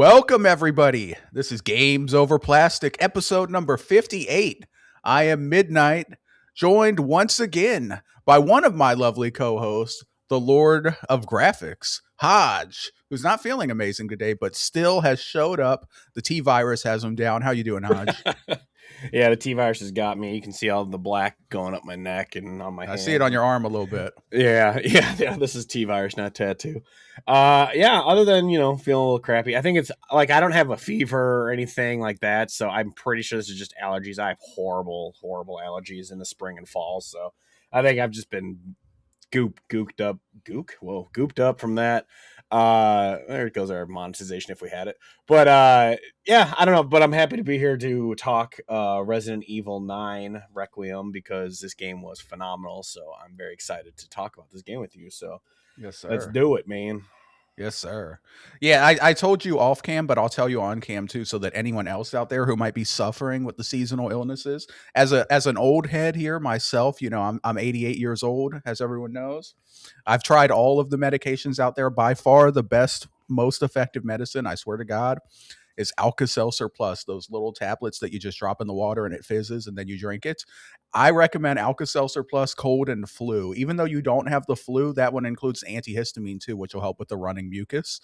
Welcome, everybody. This is Games Over Plastic, episode number 58. I am Midnight, joined once again by one of my lovely co-hosts, the Lord of Graphics, Hodge, who's not feeling amazing today, but still has showed up. The T-virus has him down. How you doing, Hodge? Yeah, the T-virus has got me. You can see all the black going up my neck and on my hand. I see it on your arm a little bit. Yeah. This is T-virus, not tattoo. Other than, feeling a little crappy. I think it's like I don't have a fever or anything like that, so I'm pretty sure this is just allergies. I have horrible allergies in the spring and fall, so I think I've just been gooped up from that. There goes our monetization if we had it. But I don't know, but I'm happy to be here to talk Resident Evil 9 Requiem because this game was phenomenal, so I'm very excited to talk about this game with you. So yes, sir. Let's do it, man. Yes, sir. Yeah, I told you off cam, but I'll tell you on cam too, so that anyone else out there who might be suffering with the seasonal illnesses, as an old head here myself, I'm 88 years old, as everyone knows. I've tried all of the medications out there. By far, the best, most effective medicine, I swear to God, is Alka-Seltzer Plus, those little tablets that you just drop in the water and it fizzes and then you drink it. I recommend Alka-Seltzer Plus cold and flu. Even though you don't have the flu, that one includes antihistamine too, which will help with the running mucus.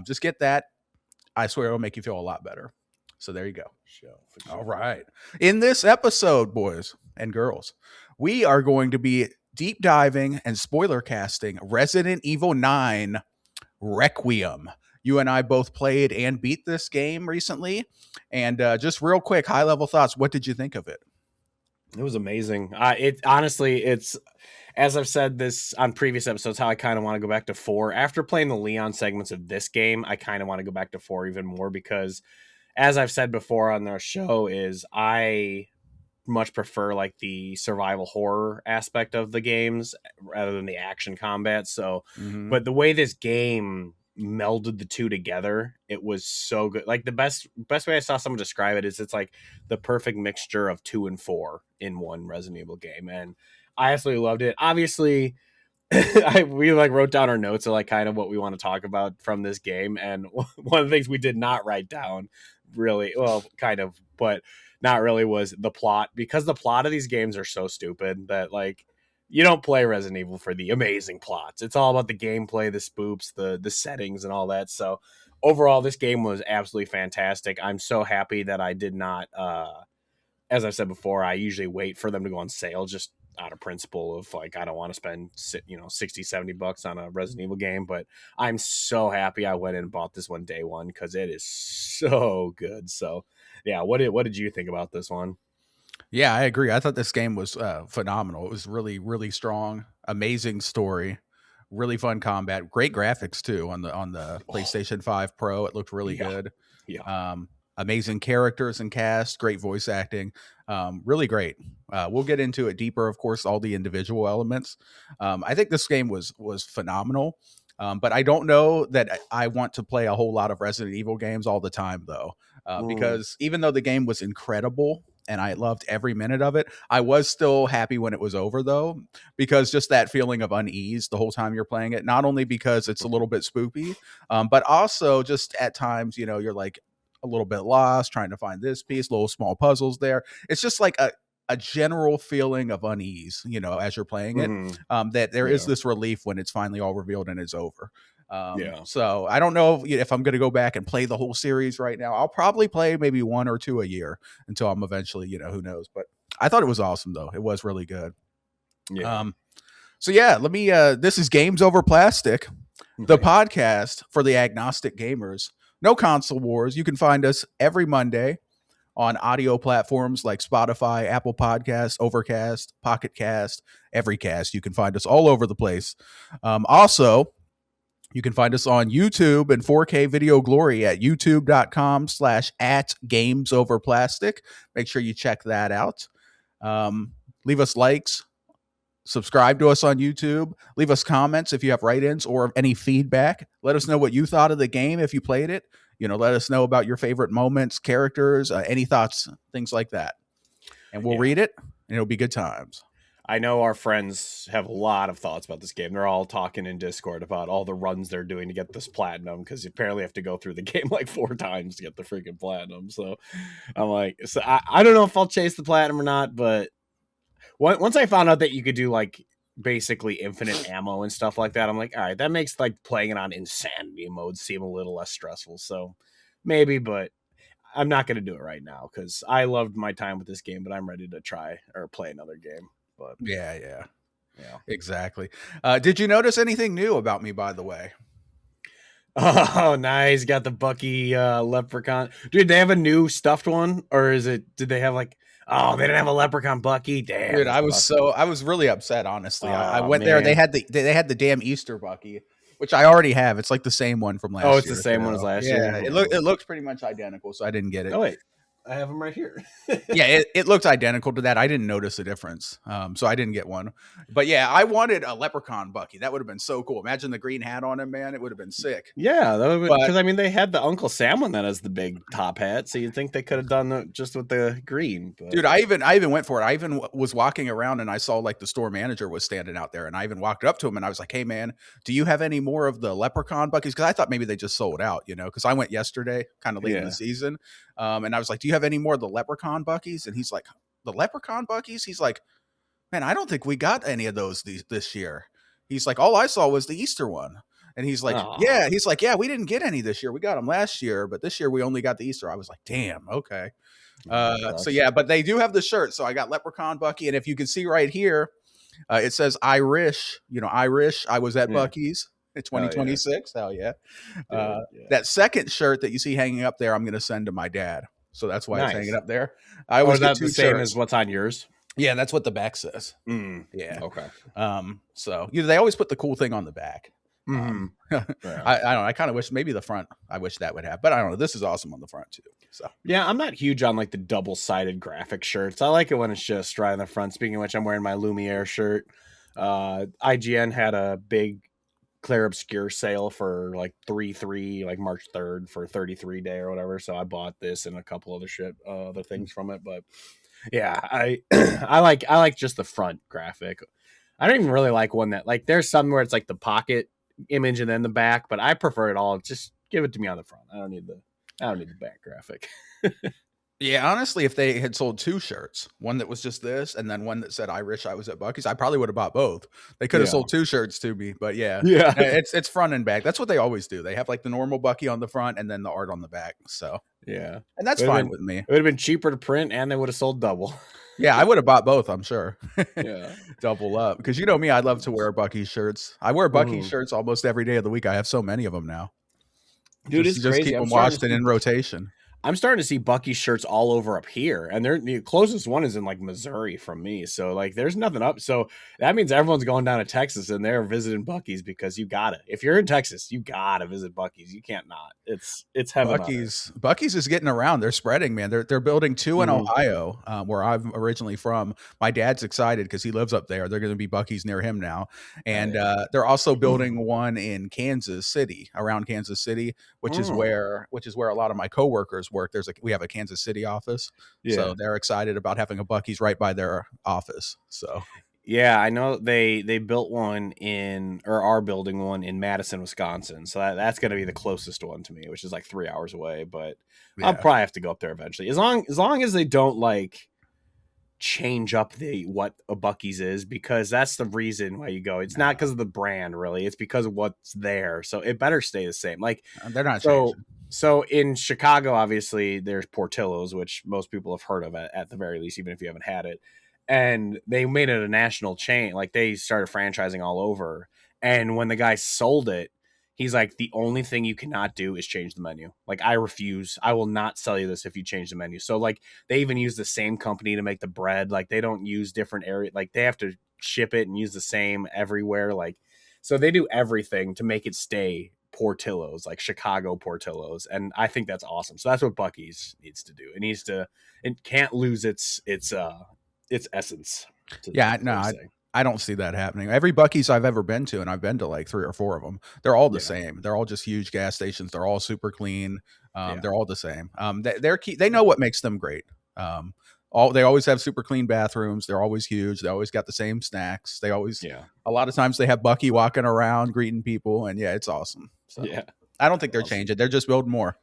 Just get that. I swear it'll make you feel a lot better. So there you go. Sure. All right. In this episode, boys and girls, we are going to be deep diving and spoiler casting Resident Evil 9 Requiem. You and I both played and beat this game recently. And just real quick, high level thoughts. What did you think of it? It was amazing. It's as I've said this on previous episodes, how I kind of want to go back to 4. After playing the Leon segments of this game, I kind of want to go back to 4 even more because, as I've said before on our show, is I much prefer like the survival horror aspect of the games rather than the action combat. So, But the way this game melded the two together, it was so good. Like the best way I saw someone describe it is it's like the perfect mixture of 2 and 4 in one Resident Evil game, and I absolutely loved it. Obviously we like wrote down our notes of like kind of what we want to talk about from this game, and one of the things we did not write down really, well, kind of, but not really, was the plot, because the plot of these games are so stupid that like you don't play Resident Evil for the amazing plots. It's all about the gameplay, the spoops, the settings, and all that. So overall, this game was absolutely fantastic. I'm so happy that I did not, as I've said before, I usually wait for them to go on sale just out of principle of like, I don't want to spend, $60-$70 on a Resident Evil game. But I'm so happy I went in and bought this one day one because it is so good. So yeah, what did you think about this one? Yeah, I agree. I thought this game was phenomenal. It was really, really strong. Amazing story. Really fun combat. Great graphics too on the PlayStation 5 Pro. It looked really good. Yeah. Amazing characters and cast. Great voice acting. Really great. We'll get into it deeper, of course, all the individual elements. I think this game was phenomenal. But I don't know that I want to play a whole lot of Resident Evil games all the time, though, because even though the game was incredible and I loved every minute of it, I was still happy when it was over, though, because just that feeling of unease the whole time you're playing it, not only because it's a little bit spoopy, but also just at times, you're like a little bit lost trying to find this piece, little small puzzles there. It's just like a general feeling of unease, as you're playing it, that there is this relief when it's finally all revealed and it's over. So I don't know if I'm going to go back and play the whole series right now. I'll probably play maybe 1 or 2 a year until I'm eventually, who knows. But I thought it was awesome, though. It was really good. Yeah. So yeah, let me, this is Games Over Plastic, the podcast for the agnostic gamers. No console wars. You can find us every Monday on audio platforms like Spotify, Apple Podcasts, Overcast, Pocket Cast, Everycast. You can find us all over the place. Also, you can find us on YouTube in 4K video glory at youtube.com/@gamesoverplastic. Make sure you check that out. Leave us likes. Subscribe to us on YouTube. Leave us comments if you have write-ins or any feedback. Let us know what you thought of the game if you played it. Let us know about your favorite moments, characters, any thoughts, things like that. And we'll read it, and it'll be good times. I know our friends have a lot of thoughts about this game. They're all talking in Discord about all the runs they're doing to get this platinum because you apparently have to go through the game like 4 times to get the freaking platinum. So I'm like, so I don't know if I'll chase the platinum or not, but once I found out that you could do like basically infinite ammo and stuff like that, I'm like, all right, that makes like playing it on insanity mode seem a little less stressful. So maybe, but I'm not going to do it right now because I loved my time with this game, but I'm ready to try or play another game. But Yeah, yeah. exactly. Did you notice anything new about me, by the way? Oh, nice. Got the Bucky leprechaun. Dude, they have a new stuffed one? Or did they have like, oh, they didn't have a leprechaun Bucky? Damn. Dude, I was really upset, honestly. I Oh, went there, they man. had the damn Easter Bucky, which I already have. It's like the same one from last year. Oh, it's the same one as last year. Yeah, it looks pretty much identical, so I didn't get it. Oh, wait. I have them right here. Yeah, it looked identical to that. I didn't notice a difference, so I didn't get one. But yeah, I wanted a leprechaun Bucky. That would have been so cool. Imagine the green hat on him, man. It would have been sick. Yeah, But because I mean they had the Uncle Sam one that has the big top hat, so you'd think they could have done it just with the green. But dude, I even went for it. I even was walking around and I saw like the store manager was standing out there, and I even walked up to him and I was like, "Hey, man, do you have any more of the leprechaun Buckies?" Because I thought maybe they just sold out, because I went yesterday, kind of late in Yeah. the season, and I was like, "Do you have any more of the leprechaun Buckies?" And he's like, "The leprechaun Buckies?" He's like, "Man, I don't think we got any of those this year." He's like, "All I saw was the Easter one." And he's like, Aw. "Yeah, we didn't get any this year. We got them last year, but this year we only got the Easter." I was like, "Damn, okay." That So sucks. yeah, but they do have the shirt. So I got Leprechaun Bucky, and if you can see right here, it says Irish. Irish. I was at Yeah. Bucky's in Oh, yeah. 2026. Hell yeah. Dude, yeah. That second shirt that you see hanging up there, I'm going to send to my dad. So that's why it's Nice. hanging up there. I Oh, always is get that two the same shirts. as what's on yours? Yeah, that's what the back says. Mm. Yeah. Okay. So they always put the cool thing on the back. Mhm. I Yeah. don't know. I kind of wish maybe the front. I wish that would have, but I don't know. This is awesome on the front too. So Yeah, I'm not huge on like the double-sided graphic shirts. I like it when it's just right on the front. Speaking of which, I'm wearing my Lumiere shirt. IGN had a big Clear Obscure sale for like 3/3, like March 3rd for 33 day or whatever. So I bought this and a couple other things from it. But yeah, I I like just the front graphic. I don't even really like one that like there's some where it's like the pocket image and then the back, but I prefer it all. Just give it to me on the front. I don't need the back graphic. yeah, honestly, if they had sold two shirts, one that was just this, and then one that said "Irish, I was at Bucky's," I probably would have bought both. They could have Yeah. sold two shirts to me, but yeah, Yeah. it's front and back. That's what they always do. They have like the normal Bucky on the front and then the art on the back. So, Yeah. and that's Would've fine been- with me. It would have been cheaper to print and they would have sold double. Yeah, I would have bought both. I'm sure. Yeah. Double up because you know me, I love to wear Bucky shirts. I wear Bucky Mhm. shirts almost every day of the week. I have so many of them now. Dude, just, it's just crazy. keep them washed and in rotation. I'm starting to see Bucky shirts all over up here, and the closest one is in like Missouri from me. So like, there's nothing up. So that means everyone's going down to Texas and they're visiting Bucky's because you gotta. If you're in Texas, you gotta visit Bucky's. You can't not. It's heaven. Bucky's is getting around. They're spreading, man. They're building two in Mhm. Ohio, where I'm originally from. My dad's excited because he lives up there. They're going to be Bucky's near him now, and they're also building one in Kansas City, around Kansas City, which is where a lot of my coworkers work. We have a Kansas City office, so they're excited about having a Bucky's right by their office. So yeah, I know they built one or are building one in Madison, Wisconsin. So that's going to be the closest one to me, which is like 3 hours away. But I'll probably have to go up there eventually, as long as they don't like change up what a Bucky's is, because that's the reason why you go. It's not because of the brand, really. It's because of what's there. So it better stay the same. Like they're not changing. So in Chicago, obviously, there's Portillo's, which most people have heard of at the very least, even if you haven't had it. And they made it a national chain. Like they started franchising all over. And when the guy sold it, he's like, the only thing you cannot do is change the menu. Like, I refuse. I will not sell you this if you change the menu. So like they even use the same company to make the bread. Like they don't use different area. Like they have to ship it and use the same everywhere. Like, so they do everything to make it stay Portillo's, like Chicago Portillo's, and I think that's awesome. So that's what Bucky's needs to do. It can't lose its essence. Yeah, no, I don't see that happening. Every Bucky's I've ever been to, and I've been to like 3 or 4 of them, they're all the same. They're all just huge gas stations. They're all super clean. They're all the same. They know what makes them great. They always have super clean bathrooms. They're always huge. They always got the same snacks. They always, Yeah. a lot of times they have Bucky walking around greeting people, and yeah, it's awesome. So Yeah. I don't think they're Awesome. changing. They're just building more.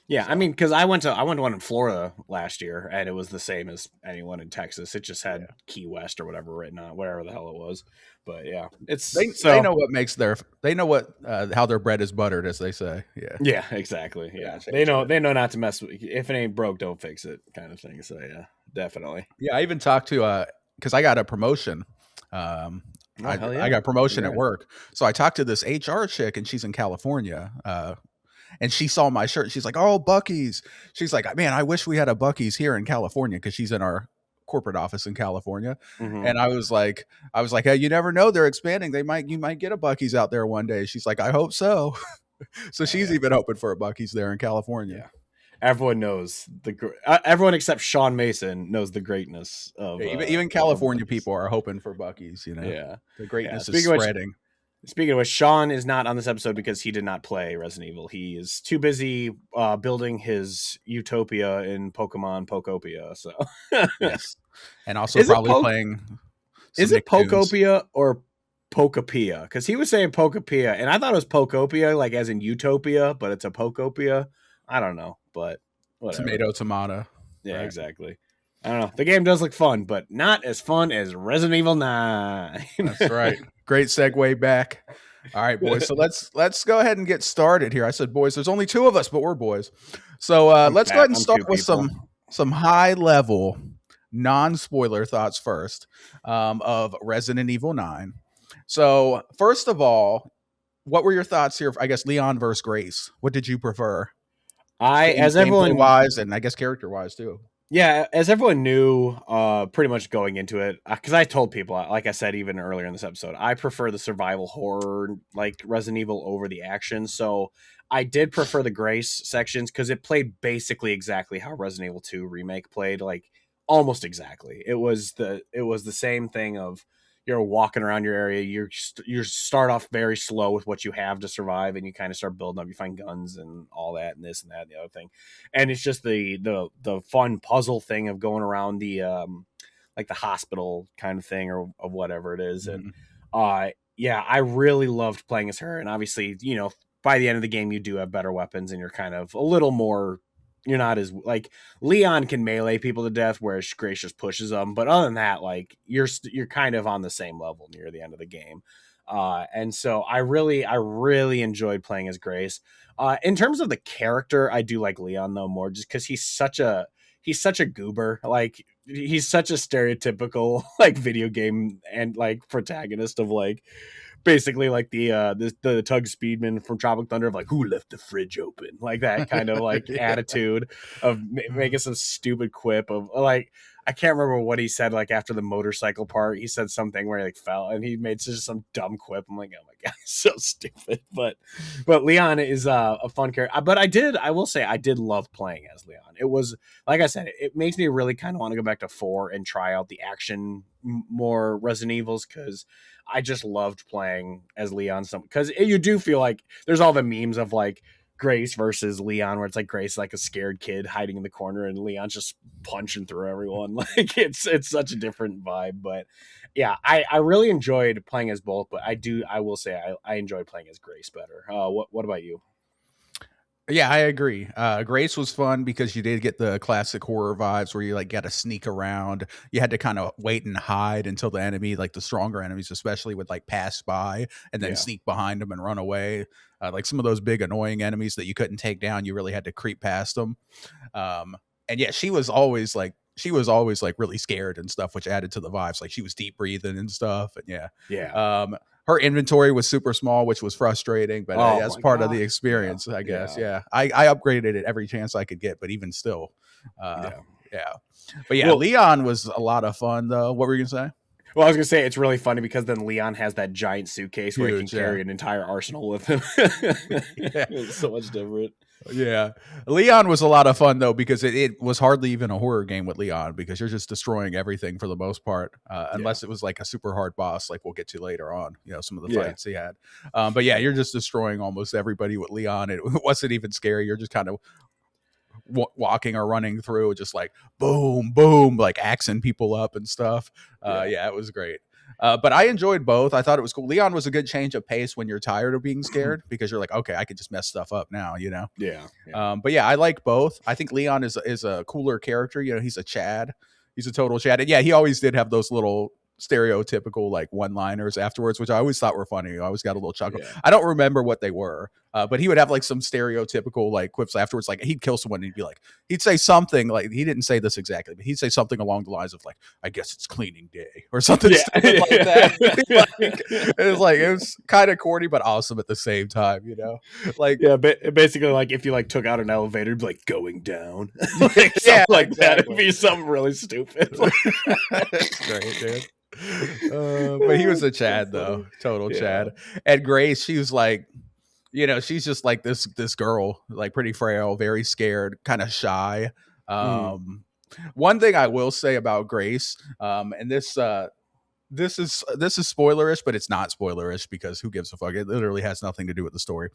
Yeah, So. I mean, because I went to one in Florida last year, and it was the same as anyone in Texas. It just had Key West or whatever written on it, wherever the hell it was. But yeah, They know what makes they know what how their bread is buttered, as they say. Yeah, exactly. Yeah, they know not to mess with. If it ain't broke, don't fix it, kind of thing. So yeah, definitely. Yeah, I even talked to because I got a promotion. I got a promotion at work, so I talked to this HR chick, and she's in California. And she saw my shirt. She's like, "Oh, Buc-ees." She's like, "Man, I wish we had a Buc-ees here in California," because she's in our corporate office in California. Mm-hmm. And I was like, "Hey, you never know. They're expanding. You might get a Buc-ees out there one day." She's like, "I hope so." So she's even hoping for a Buc-ees there in California. Yeah. Everyone knows everyone except Sean Mason knows the greatness of even California people are hoping for Buc-ees. Yeah, the greatness is spreading. Speaking of which, Sean is not on this episode because he did not play Resident Evil. He is too busy building his utopia in Pokemon Pokopia. So yes, and also probably playing. Is it Pokopia or Pokopia? Because he was saying Pokopia, and I thought it was Pokopia, like as in utopia, but it's a Pokopia. I don't know, but whatever. Tomato. Yeah, right. Exactly. I don't know. The game does look fun, but not as fun as Resident Evil 9. That's right. Great segue back. All right, boys. So let's go ahead and get started here. I said boys. There's only two of us, but we're boys. So let's go ahead and start with some high level non-spoiler thoughts first of Resident Evil 9. So first of all, what were your thoughts here? I guess Leon versus Grace. What did you prefer? As everyone wise, and I guess character wise too. Yeah, as everyone knew, pretty much going into it, because I told people, like I said even earlier in this episode, I prefer the survival horror like Resident Evil over the action. So I did prefer the Grace sections because it played basically exactly how Resident Evil 2 remake played, like almost exactly. It was the same thing of you're walking around your area, you start off very slow with what you have to survive, and you kind of start building up. You find guns and all that, and this and that and the other thing, and it's just the fun puzzle thing of going around the like the hospital kind of thing or of whatever it is. Mm-hmm. And yeah, I really loved playing as her, and obviously, by the end of the game, you do have better weapons, and you're kind of a little more. You're not as like Leon can melee people to death, whereas Grace just pushes them. But other than that, like you're kind of on the same level near the end of the game. And so I really enjoyed playing as Grace. In terms of the character, I do like Leon though more, just because he's such a goober. Like he's such a stereotypical like video game and like protagonist of like. Basically like the Tug Speedman from Tropic Thunder of like, who left the fridge open? Like that kind of like attitude of making some stupid quip of like, I can't remember what he said. Like after the motorcycle part, he said something where he like fell and he made just some dumb quip. I'm like, oh my God, so stupid. But Leon is a fun character. But I will say I did love playing as Leon. It was, like I said, it makes me really kind of want to go back to 4 and try out the action more Resident Evils, because I just loved playing as Leon. Because you do feel like there's all the memes of like Grace versus Leon, where it's like Grace like a scared kid hiding in the corner and Leon's just punching through everyone. Like it's such a different vibe. But yeah, I really enjoyed playing as both, but I will say I enjoyed playing as Grace better. What about you? Yeah, I agree. Grace was fun because you did get the classic horror vibes where you like got to sneak around. You had to kind of wait and hide until the enemy, like the stronger enemies, especially would like pass by and then sneak behind them and run away. Like some of those big annoying enemies that you couldn't take down, you really had to creep past them. And yeah, she was always like really scared and stuff, which added to the vibes. Like she was deep breathing and stuff. And yeah. Her inventory was super small, which was frustrating, but that's part of the experience, I guess. Yeah. I upgraded it every chance I could get, but even still, yeah. But yeah, Leon was a lot of fun, though. What were you gonna say? Well, I was gonna say it's really funny because then Leon has that giant suitcase where he can carry an entire arsenal with him. It's so much different. Yeah, Leon was a lot of fun though, because it was hardly even a horror game with Leon, because you're just destroying everything for the most part, unless it was like a super hard boss, like we'll get to later on. Some of the fights he had. But yeah, you're just destroying almost everybody with Leon. It wasn't even scary. You're just kind of walking or running through, just like boom, boom, like axing people up and stuff. Yeah, it was great. But I enjoyed both. I thought it was cool. Leon was a good change of pace when you're tired of being scared because you're like, okay, I could just mess stuff up now, you know? Yeah. But yeah, I like both. I think Leon is a cooler character. You know, he's a Chad. He's a total Chad. And yeah, he always did have those little stereotypical like one-liners afterwards, which I always thought were funny. I always got a little chuckle. Yeah. I don't remember what they were, but he would have like some stereotypical like quips afterwards. Like he'd kill someone and he'd be like, he'd say something like, he didn't say this exactly, but he'd say something along the lines of like, I guess it's cleaning day or something stupid like that. It was kind of corny, but awesome at the same time, you know? Like, yeah, basically like if you like took out an elevator, it'd be like going down. Like, yeah, like exactly. that. It'd be something really stupid. That's great, dude. But he was a Chad though, total Chad. And Grace, she was like, you know, she's just like this girl, like pretty frail, very scared, kind of shy. One thing I will say about Grace, and this is spoilerish, but it's not spoilerish because who gives a fuck? It literally has nothing to do with the story.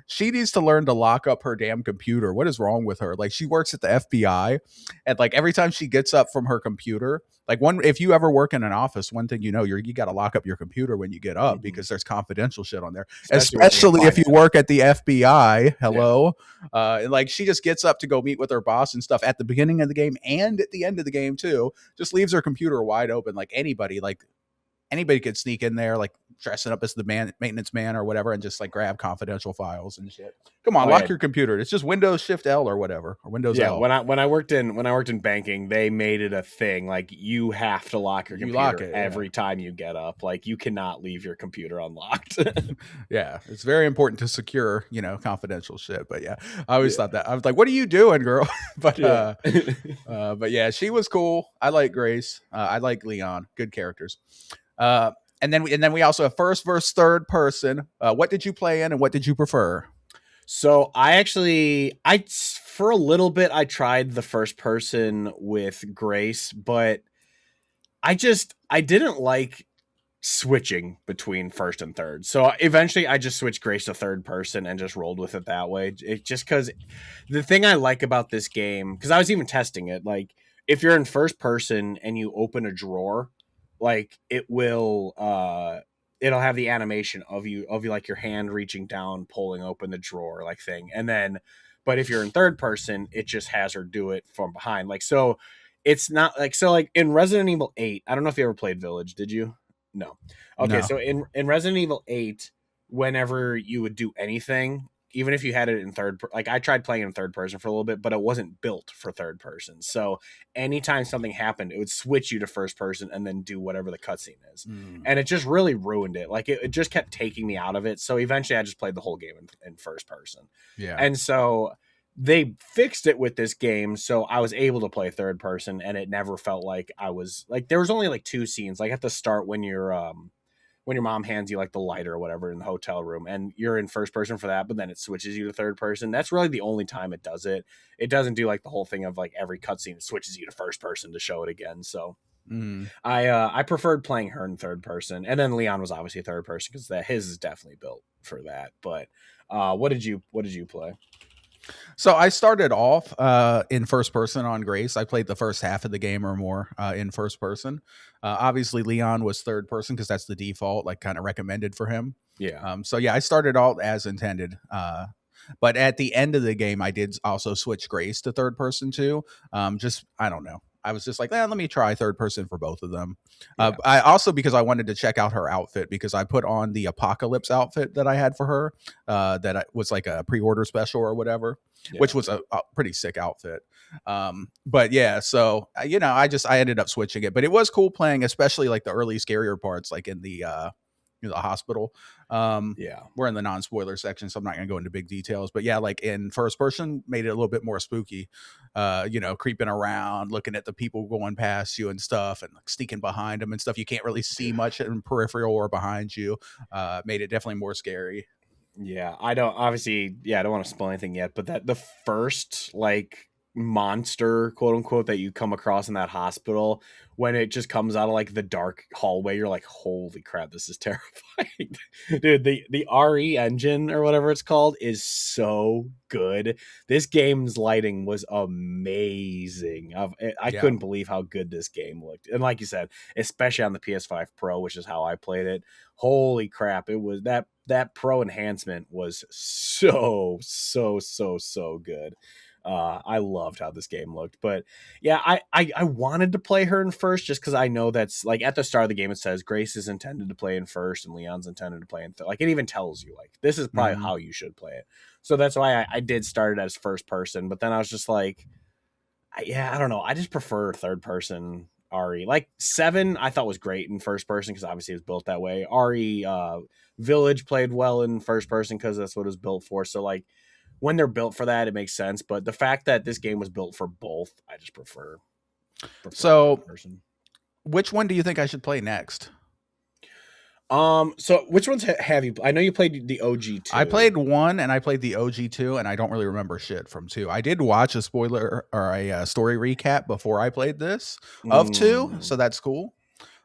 She needs to learn to lock up her damn computer. What is wrong with her? Like, she works at the FBI, and like every time she gets up from her computer, like if you ever work in an office, one thing you know, you got to lock up your computer when you get up because there's confidential shit on there, especially if you work at the FBI. Hello. And like she just gets up to go meet with her boss and stuff at the beginning of the game and at the end of the game too. Just leaves her computer wide open. Like anybody could sneak in there, like dressing up as the maintenance man or whatever, and just like grab confidential files and shit. Come on, lock your computer. It's just Windows Shift L or whatever, or Windows L. When I worked in banking, they made it a thing. Like you have to lock your computer every time you get up. Like you cannot leave your computer unlocked. Yeah, it's very important to secure, you know, confidential shit. But yeah, I always thought that. I was like, "What are you doing, girl?" But but yeah, she was cool. I like Grace. I like Leon. Good characters. And then we also have first versus third person. What did you play in and what did you prefer? So I for a little bit I tried the first person with Grace, but I didn't like switching between first and third. So eventually I just switched Grace to third person and just rolled with it that way. It just because the thing I like about this game, because I was even testing it, like if you're in first person and you open a drawer, like it'll have the animation of you like your hand reaching down, pulling open the drawer like thing. And then, but if you're in third person, it just has her do it from behind. Like, so it's not like, so like in Resident Evil 8, I don't know if you ever played Village. Did you? No. Okay. No. So in Resident Evil 8, whenever you would do anything, even if you had it in like I tried playing in third person for a little bit, but it wasn't built for third person. So anytime something happened, it would switch you to first person and then do whatever the cutscene is. And it just really ruined it. Like it just kept taking me out of it. So eventually I just played the whole game in first person. Yeah. And so they fixed it with this game. So I was able to play third person and it never felt like I was like, there was only like 2 scenes, like at the start when your mom hands you like the lighter or whatever in the hotel room and you're in first person for that, but then it switches you to third person. That's really the only time it does it. It doesn't do like the whole thing of like every cutscene switches you to first person to show it again. So I preferred playing her in third person, and then Leon was obviously third person because his is definitely built for that. But what did you play? So I started off in first person on Grace. I played the first half of the game or more in first person. Obviously, Leon was third person because that's the default, like kind of recommended for him. Yeah. So yeah, I started out as intended. But at the end of the game, I did also switch Grace to third person too. Just I don't know. I was just like, let me try third person for both of them. Yeah. I also, because I wanted to check out her outfit, because I put on the Apocalypse outfit that I had for her, that was like a pre-order special or whatever, which was a pretty sick outfit. But yeah, so, you know, I ended up switching it, but it was cool playing, especially like the early scarier parts, like in the hospital. We're in the non-spoiler section, so I'm not gonna go into big details, but yeah, like in first person made it a little bit more spooky, creeping around, looking at the people going past you and stuff, and like sneaking behind them and stuff. You can't really see much in peripheral or behind you. Made it definitely more scary. I don't want to spoil anything yet, but that the first like monster, quote unquote, that you come across in that hospital, when it just comes out of like the dark hallway, you're like, holy crap, this is terrifying. Dude, the RE engine or whatever it's called is so good. This game's lighting was amazing. I Yeah. couldn't believe how good this game looked. And like you said, especially on the PS5 Pro, which is how I played it. Holy crap, it was that Pro enhancement was so good. I loved how this game looked, but yeah, I wanted to play her in first just because I know that's like at the start of the game it says Grace is intended to play in first and Leon's intended to play in third. Like it even tells you like this is probably how you should play it. So that's why I did start it as first person, but then I was just like, I don't know. I just prefer third person RE. Like 7, I thought was great in first person because obviously it was built that way. RE Village played well in first person because that's what it was built for. So like when they're built for that, it makes sense. But the fact that this game was built for both, I just prefer So, person. which one do you think I should play next? So which ones have you? I know you played the OG 2. I played 1 and I played the OG 2, and I don't really remember shit from 2. I did watch a spoiler or a story recap before I played this of 2, so that's cool.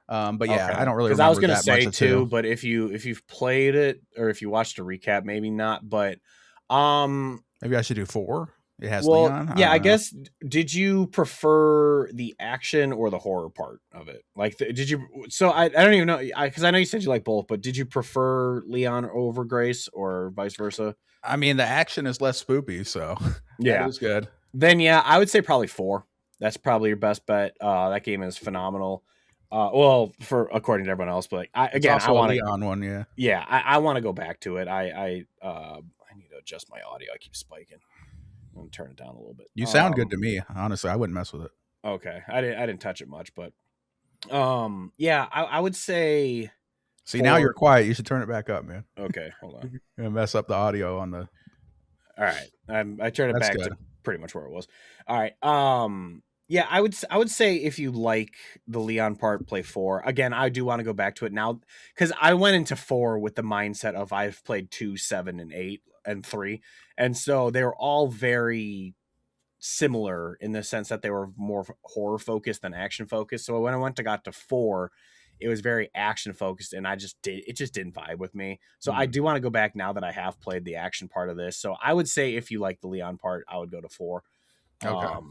But yeah, okay. I don't really remember I was gonna that say much 2, but if you've played it or if you watched a recap, maybe not. But maybe I should do 4. It has Leon. I guess. Did you prefer the action or the horror part of it? Like, did you? So I don't even know because I know you said you like both, but did you prefer Leon over Grace or vice versa? I mean, the action is less spoopy, so yeah, it was good. Then I would say probably 4. That's probably your best bet. That game is phenomenal. Well, for according to everyone else, but I want Leon one, yeah. Yeah, I want to go back to it. I need to adjust my audio. I keep spiking. I'm gonna turn it down a little bit. You sound good to me. Honestly, I wouldn't mess with it. Okay, I didn't touch it much, but yeah, I would say. See, 4. Now you're quiet. You should turn it back up, man. Okay, hold on. You're gonna mess up the audio on the. All right, I turned it back to pretty much where it was. All right, yeah, I would say if you like the Leon part, play 4. Again, I do want to go back to it now because I went into 4 with the mindset of I've played 2, 7, and 8 and 3, and so they were all very similar in the sense that they were more horror focused than action focused. So when I got to 4, it was very action focused, and it just didn't vibe with me. So I do want to go back now that I have played the action part of this. So I would say if you like the Leon part, I would go to 4. Okay.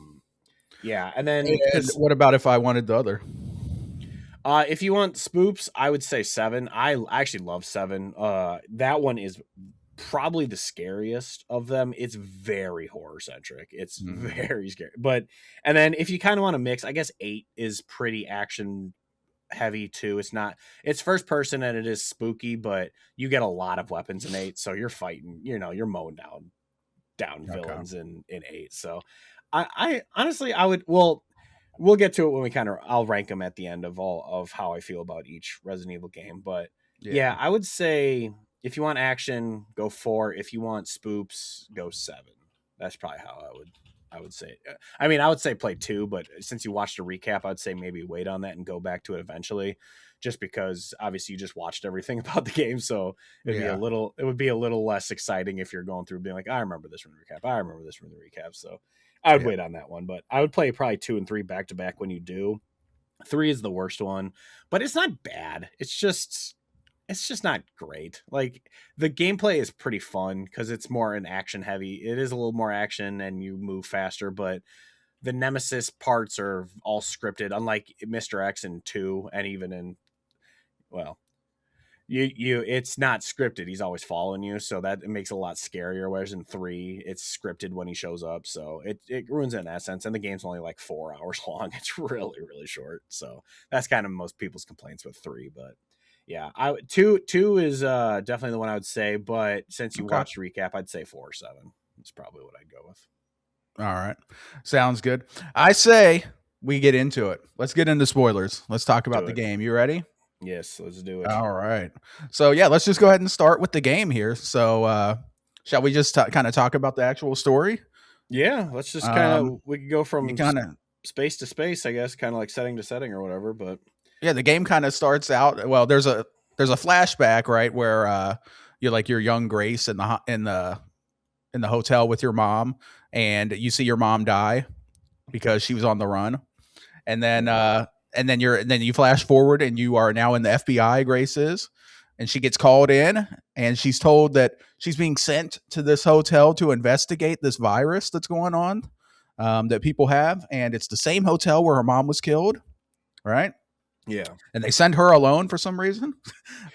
Yeah, and then what about if I wanted the other? If you want spoops, I would say 7. I actually love 7. That one is probably the scariest of them. It's very horror centric. It's very scary. And then if you kind of want to mix, I guess 8 is pretty action heavy too. It's first person and it is spooky, but you get a lot of weapons in 8, so you're fighting. You're mowing down villains in 8. So I honestly, I would. We'll get to it when I'll rank them at the end of how I feel about each Resident Evil game. But yeah, I would say if you want action, go 4. If you want spoops, go 7. That's probably how I would say it. I mean, I would say play 2, but since you watched a recap, I'd say maybe wait on that and go back to it eventually, just because obviously you just watched everything about the game. So it would be a little less exciting if you're going through being like, I remember this from the recap. I remember this from the recap. So I would wait on that one, but I would play probably 2 and 3 back to back when you do. 3 is the worst one, but it's not bad. It's just not great. Like the gameplay is pretty fun because it's more an action heavy. It is a little more action and you move faster, but the Nemesis parts are all scripted, unlike Mr. X in 2 and even in, well, it's not scripted. He's always following you, so that it makes it a lot scarier. Whereas in 3, it's scripted when he shows up, so it ruins it in that sense. And the game's only like 4 hours long. It's really, really short. So that's kind of most people's complaints with 3. But yeah, 2 is definitely the one I would say. But since you watched the recap, I'd say 4 or 7. That's probably what I'd go with. All right, sounds good. I say we get into it. Let's get into spoilers. Let's talk about the game. You ready? Yes, let's do it. All right. So yeah, let's just go ahead and start with the game here. So shall we just kind of talk about the actual story? Yeah, let's just we could go from space to space, I guess, kind of like setting to setting or whatever. But yeah, the game kind of starts out. Well, there's a flashback, right, where you're like your young Grace in the hotel with your mom, and you see your mom die because she was on the run, and then you flash forward and you are now in the FBI. Grace is, and she gets called in, and she's told that she's being sent to this hotel to investigate this virus that's going on, that people have, and it's the same hotel where her mom was killed, right? Yeah. And they send her alone for some reason.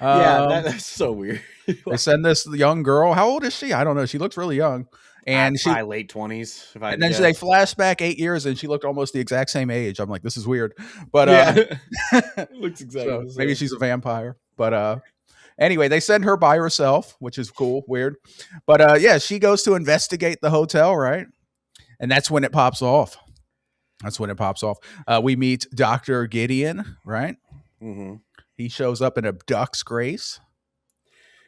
Yeah, Um, that's so weird. they send this young girl. How old is she? I don't know. She looks really young, and she Probably late 20s, if I had and to then guess. they flash back 8 years, and she looked almost the exact same age. I'm like, this is weird, but Yeah. Looks exactly so the same. maybe she's a vampire. But anyway, they send her by herself, which is cool, weird. But yeah, she goes to investigate the hotel, right? And that's when it pops off. That's when it pops off. We meet Dr. Gideon, right? Mm-hmm. He shows up and abducts Grace.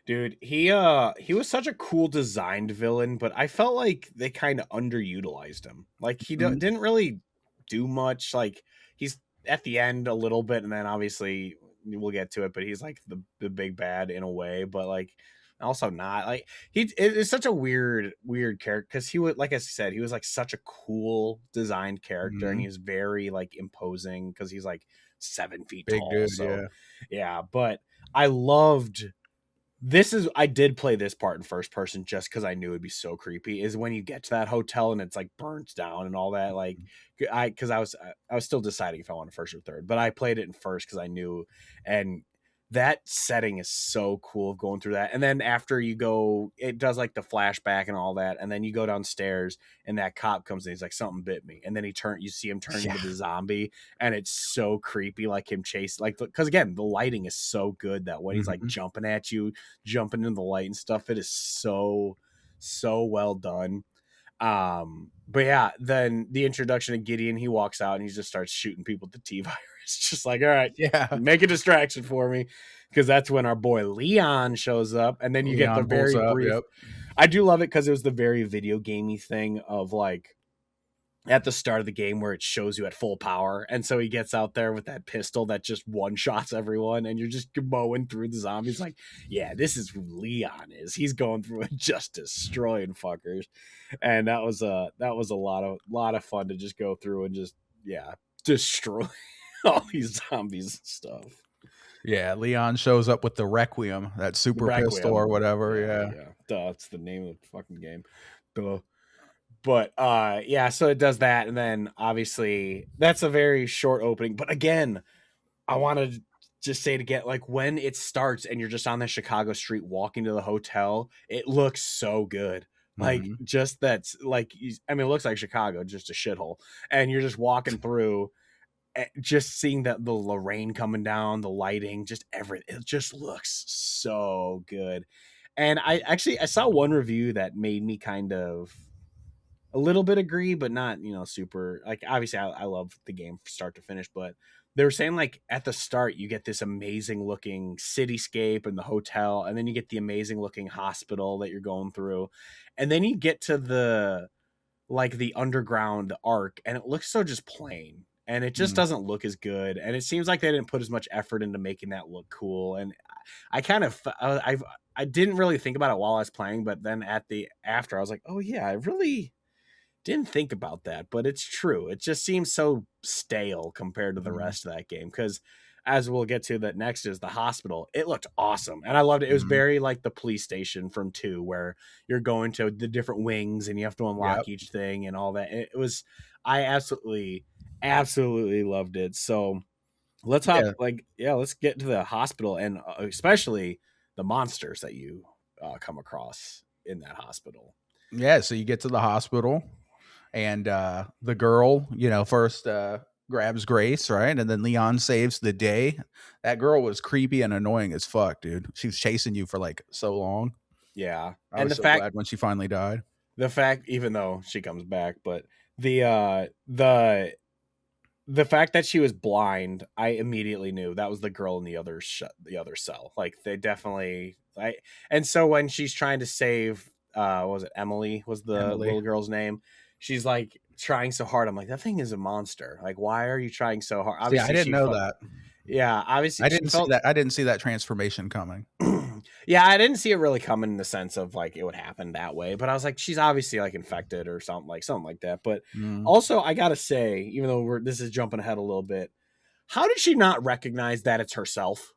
Dude, he was such a cool designed villain, but I felt like they kind of underutilized him. Like he Mhm. didn't really do much. Like he's at the end a little bit, and then obviously we'll get to it. But he's like the big bad in a way, but like also not. Like it's such a weird character because he would, like I said, he was like such a cool designed character, and Mhm. he's very like imposing because he's like 7 feet Big tall. dude, So yeah. yeah, but I loved this is I did play this part in first person just because I knew it'd be so creepy. Is when you get to that hotel and it's like burnt down and all that. Like I was still deciding if I wanted first or third, but I played it in first because I knew, and that setting is so cool going through that. And then after you go, it does like the flashback and all that, and then you go downstairs and that cop comes in. He's like, something bit me, and then you see him turn Yeah. into the zombie, and it's so creepy, like him chase, like because again the lighting is so good that when he's like Mhm. jumping at you, jumping in the light and stuff, it is so well done. But yeah, then the introduction of Gideon, he walks out and he just starts shooting people with the T virus. Just like, all right, Yeah. make a distraction for me, because that's when our boy Leon shows up, and then you get the Leon pulls very up. brief. Yep. I do love it because it was the very video gamey thing of like at the start of the game where it shows you at full power, and so he gets out there with that pistol that just one shots everyone, and you're just mowing through the zombies. Like, yeah, this is who Leon is. He's going through and just destroying fuckers, and that was a lot of fun to just go through and just destroy all these zombies and stuff. Yeah, Leon shows up with the Requiem, that The super pistol or Requiem, whatever. yeah, Yeah. yeah, duh, that's the name of the fucking game. Duh. But yeah, so it does that, and then obviously that's a very short opening. But again, I want to just say it again, like when it starts and you're just on the Chicago street walking to the hotel, it looks so good. Like Mhm. just that's like, I mean, it looks like Chicago, just a shithole, and you're just walking through, just seeing that the rain coming down, the lighting, just everything. It just looks so good. And I saw one review that made me kind of a little bit agree, but not, super. Like, obviously, I love the game from start to finish, but they were saying, like, at the start, you get this amazing looking cityscape and the hotel, and then you get the amazing looking hospital that you're going through. And then you get to the underground arc, and it looks so just plain. And it just Mhm. doesn't look as good. And it seems like they didn't put as much effort into making that look cool. And I kind of, I didn't really think about it while I was playing, but then after, I was like, oh yeah, I really didn't think about that, but it's true. It just seems so stale compared to the Mhm. rest of that game. Because as we'll get to, that next is the hospital. It looked awesome, and I loved it. It was Mhm. very like the police station from 2, where you're going to the different wings and you have to Yep. unlock each thing and all that. It was, I absolutely loved it. So let's hop, Yeah. like, yeah, let's get to the hospital, and especially the monsters that you come across in that hospital. Yeah. So you get to the hospital, and the girl, first grabs Grace, right? And then Leon saves the day. That girl was creepy and annoying as fuck, dude. She was chasing you for like so long. Yeah, I and was so glad when she finally died. the fact, even though she comes back, but the uh the the fact that she was blind, I immediately knew that was the girl in the other cell. Like, they definitely, and so when she's trying to save, what was it, Emily was the Emily. little girl's name, she's like trying so hard. I'm like, that thing is a monster. Like, why are you trying so hard? Yeah, I Obviously didn't she know felt, that. yeah, obviously I she didn't see felt that. I didn't see that transformation coming. Yeah, I didn't see it really coming in the sense of like it would happen that way, but I was like, she's obviously like infected or something like that. But Mm. also, I gotta say, even though this is jumping ahead a little bit, how did she not recognize that it's herself?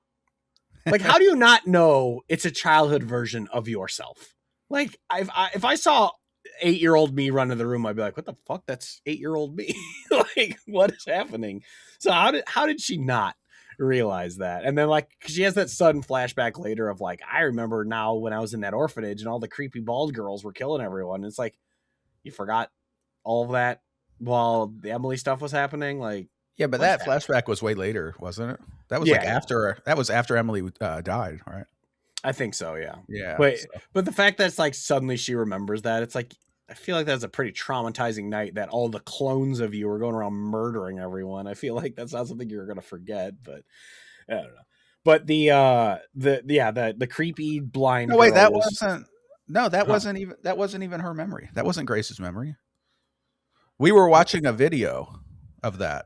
Like, how do you not know it's a childhood version of yourself? Like, if I saw 8-year-old me run to the room, I'd be like, "What the fuck? That's 8-year-old me! Like, what is happening?" So how did she not realize that? And then like she has that sudden flashback later of like, I remember now when I was in that orphanage and all the creepy bald girls were killing everyone. It's like you forgot all of that while the Emily stuff was happening. Like, Yeah, but what's that happening? flashback was way later, wasn't it? That was like Yeah, yeah. after Emily died, right? I think so, yeah. Yeah. But So. but the fact that it's like suddenly she remembers that, it's like I feel like that's a pretty traumatizing night that all the clones of you are going around murdering everyone. I feel like that's not something you're gonna forget, but I don't know. But the creepy blind No, wait, girl that was wasn't. No, huh. that wasn't even her memory. That wasn't Grace's memory. We were watching a video of that.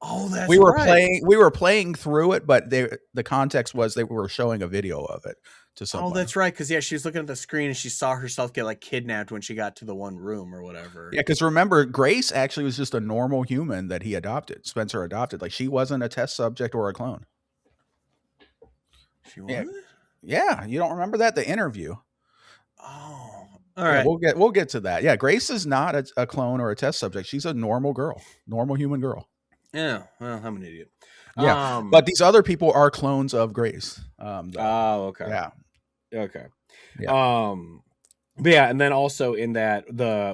Oh, that's right. We were playing through it, but the context was they were showing a video of it to Oh, someone. that's right. Because yeah, she was looking at the screen and she saw herself get like kidnapped when she got to the one room or whatever. Yeah, because remember, Grace actually was just a normal human that he adopted. Spencer adopted. Like she wasn't a test subject or a clone. She Yeah, was? yeah. You don't remember that? The interview. Oh. All Yeah, right. we'll get to that. Yeah, Grace is not a clone or a test subject. She's a normal girl, normal human girl. Yeah. Well, I'm an idiot. Yeah, but these other people are clones of Grace. Though. Oh, okay. Yeah, Okay. yeah, Um, but yeah, and then also in that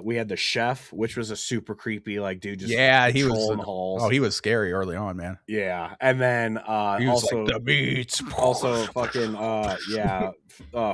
we had the chef, which was a super creepy like dude just yeah. He was. patrolling the halls. He was scary early on, man. Yeah, and then He was like the beats. also fucking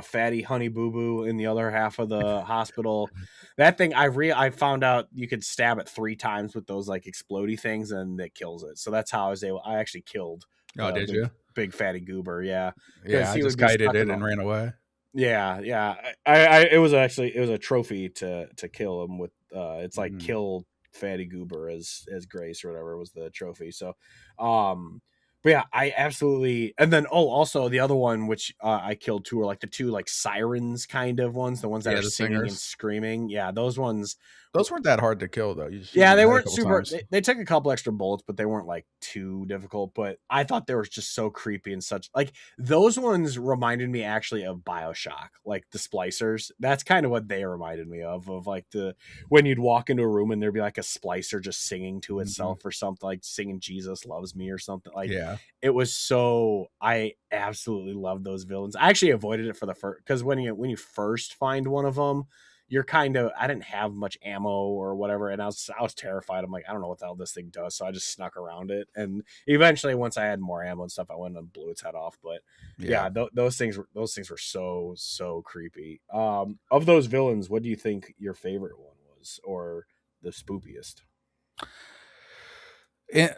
fatty honey boo boo in the other half of the hospital. That thing I found out you could stab it 3 times with those like explodey things and it kills it. So that's how I actually killed Oh, the did you? big fatty goober. Yeah, Yeah, because I he would just be kited stuck in it the and ran away. yeah, yeah. It was a trophy to kill him with. It's like Mm. kill Fatty Goober as Grace or whatever was the trophy. So, um, but yeah, I absolutely. And then also the other one which I killed too are like the two like sirens kind of ones, the ones that Yeah, are the singing and singers. screaming. Yeah, those ones. Those weren't that hard to kill though. You just shoot Yeah, them in they the head a weren't couple super. times. They took a couple extra bullets, but they weren't like too difficult. But I thought they were just so creepy and such. Like those ones reminded me actually of Bioshock, like the splicers. That's kind of what they reminded me of like the when you'd walk into a room and there'd be like a splicer just singing to Hmm. itself or something, like singing "Jesus Loves Me" or something. Like Yeah. it was so. I absolutely loved those villains. I actually avoided it for the first because when you first find one of them you're kind of I didn't have much ammo or whatever, and I was terrified. I'm like, I don't know what the hell this thing does, so I just snuck around it. And eventually, once I had more ammo and stuff, I went and blew its head off. But Yeah. yeah, those things were so creepy. Of those villains, what do you think your favorite one was, or the spookiest?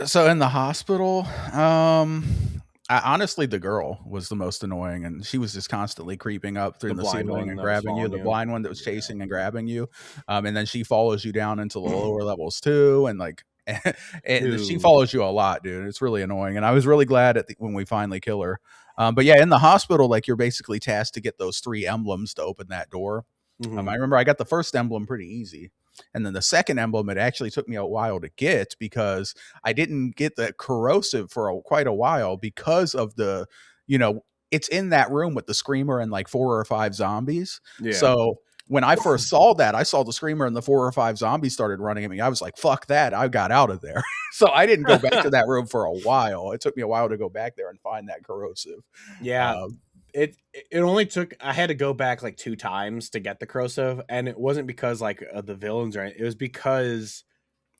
So in the hospital, honestly, the girl was the most annoying, and she was just constantly creeping up through The the blind ceiling one and that was grabbing you. following The you. blind one that was Yeah. chasing and grabbing you, and then she follows you down into the lower levels too, and like, and she Dude. follows you a lot, dude. It's really annoying, and I was really glad when we finally kill her. But yeah, in the hospital, like you're basically tasked to get those 3 emblems to open that door. I Mhm. remember I got the first emblem pretty easy. And then the second emblem, it actually took me a while to get because I didn't get the corrosive for quite a while because of you know, it's in that room with the screamer and like 4 or 5 zombies. Yeah. So when I first saw that, I saw the screamer and the 4 or 5 zombies started running at me. I was like, fuck that. I got out of there. So I didn't go back to that room for a while. It took me a while to go back there and find that corrosive. Yeah, Um, it only took I had to go back like 2 times to get the corrosive, and it wasn't because like of the villains or anything. It was because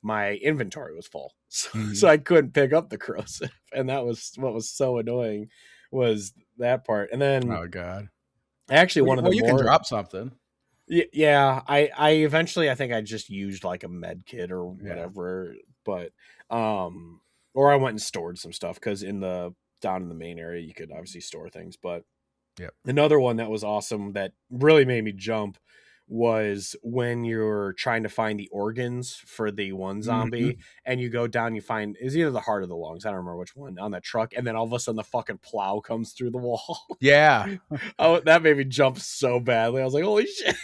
my inventory was full, so mhm. I couldn't pick up the corrosive, and that was what was so annoying was that part. And then Oh, God. actually one of the Well, you can more drop something. yeah, I eventually I think I just used like a med kit or Yeah. whatever, but or I went and stored some stuff because down in the main area you could obviously store things, but Yep. another one that was awesome that really made me jump was when you're trying to find the organs for the one zombie, Mhm. and you go down, you find is either the heart or the lungs. I don't remember which one on that truck, and then all of a sudden the fucking plow comes through the wall. Yeah. Oh, that made me jump so badly. I was like, holy shit.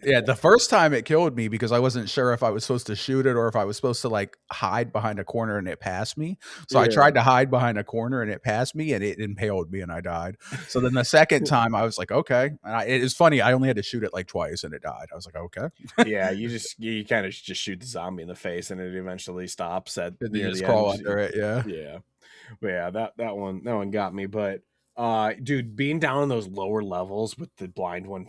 Yeah, the first time it killed me because I wasn't sure if I was supposed to shoot it or if I was supposed to, like, hide behind a corner and it passed me. So I Yeah. tried to hide behind a corner and it passed me and it impaled me and I died. So then the second time I was like, "Okay." It is funny, I only had to shoot it, like, twice and it died. I was like, "Okay." Yeah, you kind of just shoot the zombie in the face and it eventually stops at And then you near just the crawl end. under it, yeah. Yeah. But yeah, that one got me. But dude, being down in those lower levels with the blind one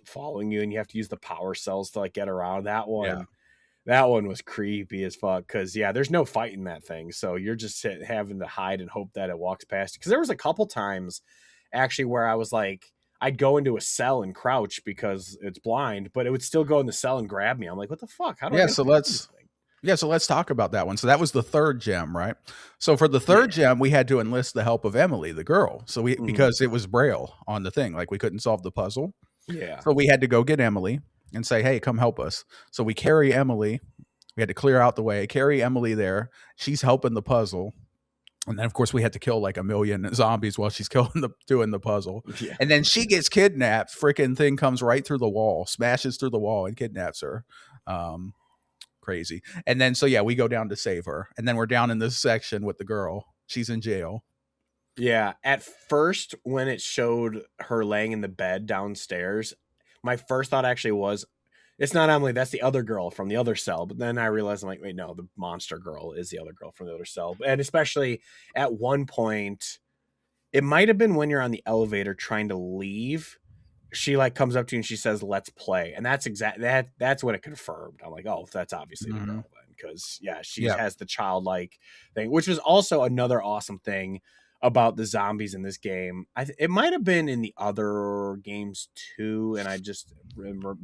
following you and you have to use the power cells to like get around Yeah. that one was creepy as fuck. Cause yeah, there's no fighting that thing. So you're just having to hide and hope that it walks past you. Cause there was a couple times actually where I was like, I'd go into a cell and crouch because it's blind, but it would still go in the cell and grab me. I'm like, what the fuck? How do I Yeah, get so past this let's thing? Yeah, so let's talk about that one. So that was the 3rd gem, right? So for the Yeah. 3rd gem, we had to enlist the help of Emily, the girl. So we Mhm. because it was braille on the thing, like we couldn't solve the puzzle. Yeah. So we had to go get Emily and say, "Hey, come help us." So we carry Emily. We had to clear out the way, carry Emily there. She's helping the puzzle. And then of course we had to kill like a million zombies while she's doing the puzzle. Yeah. And then she gets kidnapped. Freaking thing comes right through the wall, smashes through the wall and kidnaps her. Crazy. And then so yeah, we go down to save her. And then we're down in this section with the girl. She's in jail. Yeah, at first when it showed her laying in the bed downstairs, my first thought actually was, it's not Emily, that's the other girl from the other cell. But then I realized, I'm like, wait, no, the monster girl is the other girl from the other cell. And especially at one point, it might have been when you're on the elevator trying to leave, she like comes up to you and she says, "Let's play," and that's what it confirmed. I'm like, oh, that's obviously the Mhm. girl then, because yeah, she Yeah. has the childlike thing, which was also another awesome thing about the zombies in this game. It might have been in the other games too, and I just remember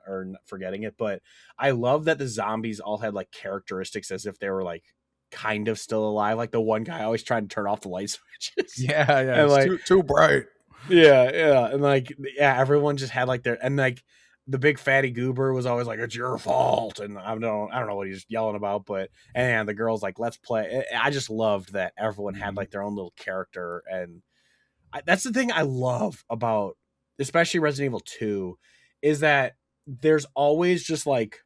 or forgetting it. But I love that the zombies all had like characteristics as if they were like kind of still alive. Like the one guy always tried to turn off the light switches, Yeah, yeah. and It's like too bright. yeah, and like yeah, everyone just had like their and like the big fatty goober was always like, "It's your fault," and I don't know what he's yelling about, but and the girl's like, "Let's play." I just loved that everyone had Mhm. like their own little character, and that's the thing I love about especially Resident Evil 2 is that there's always just like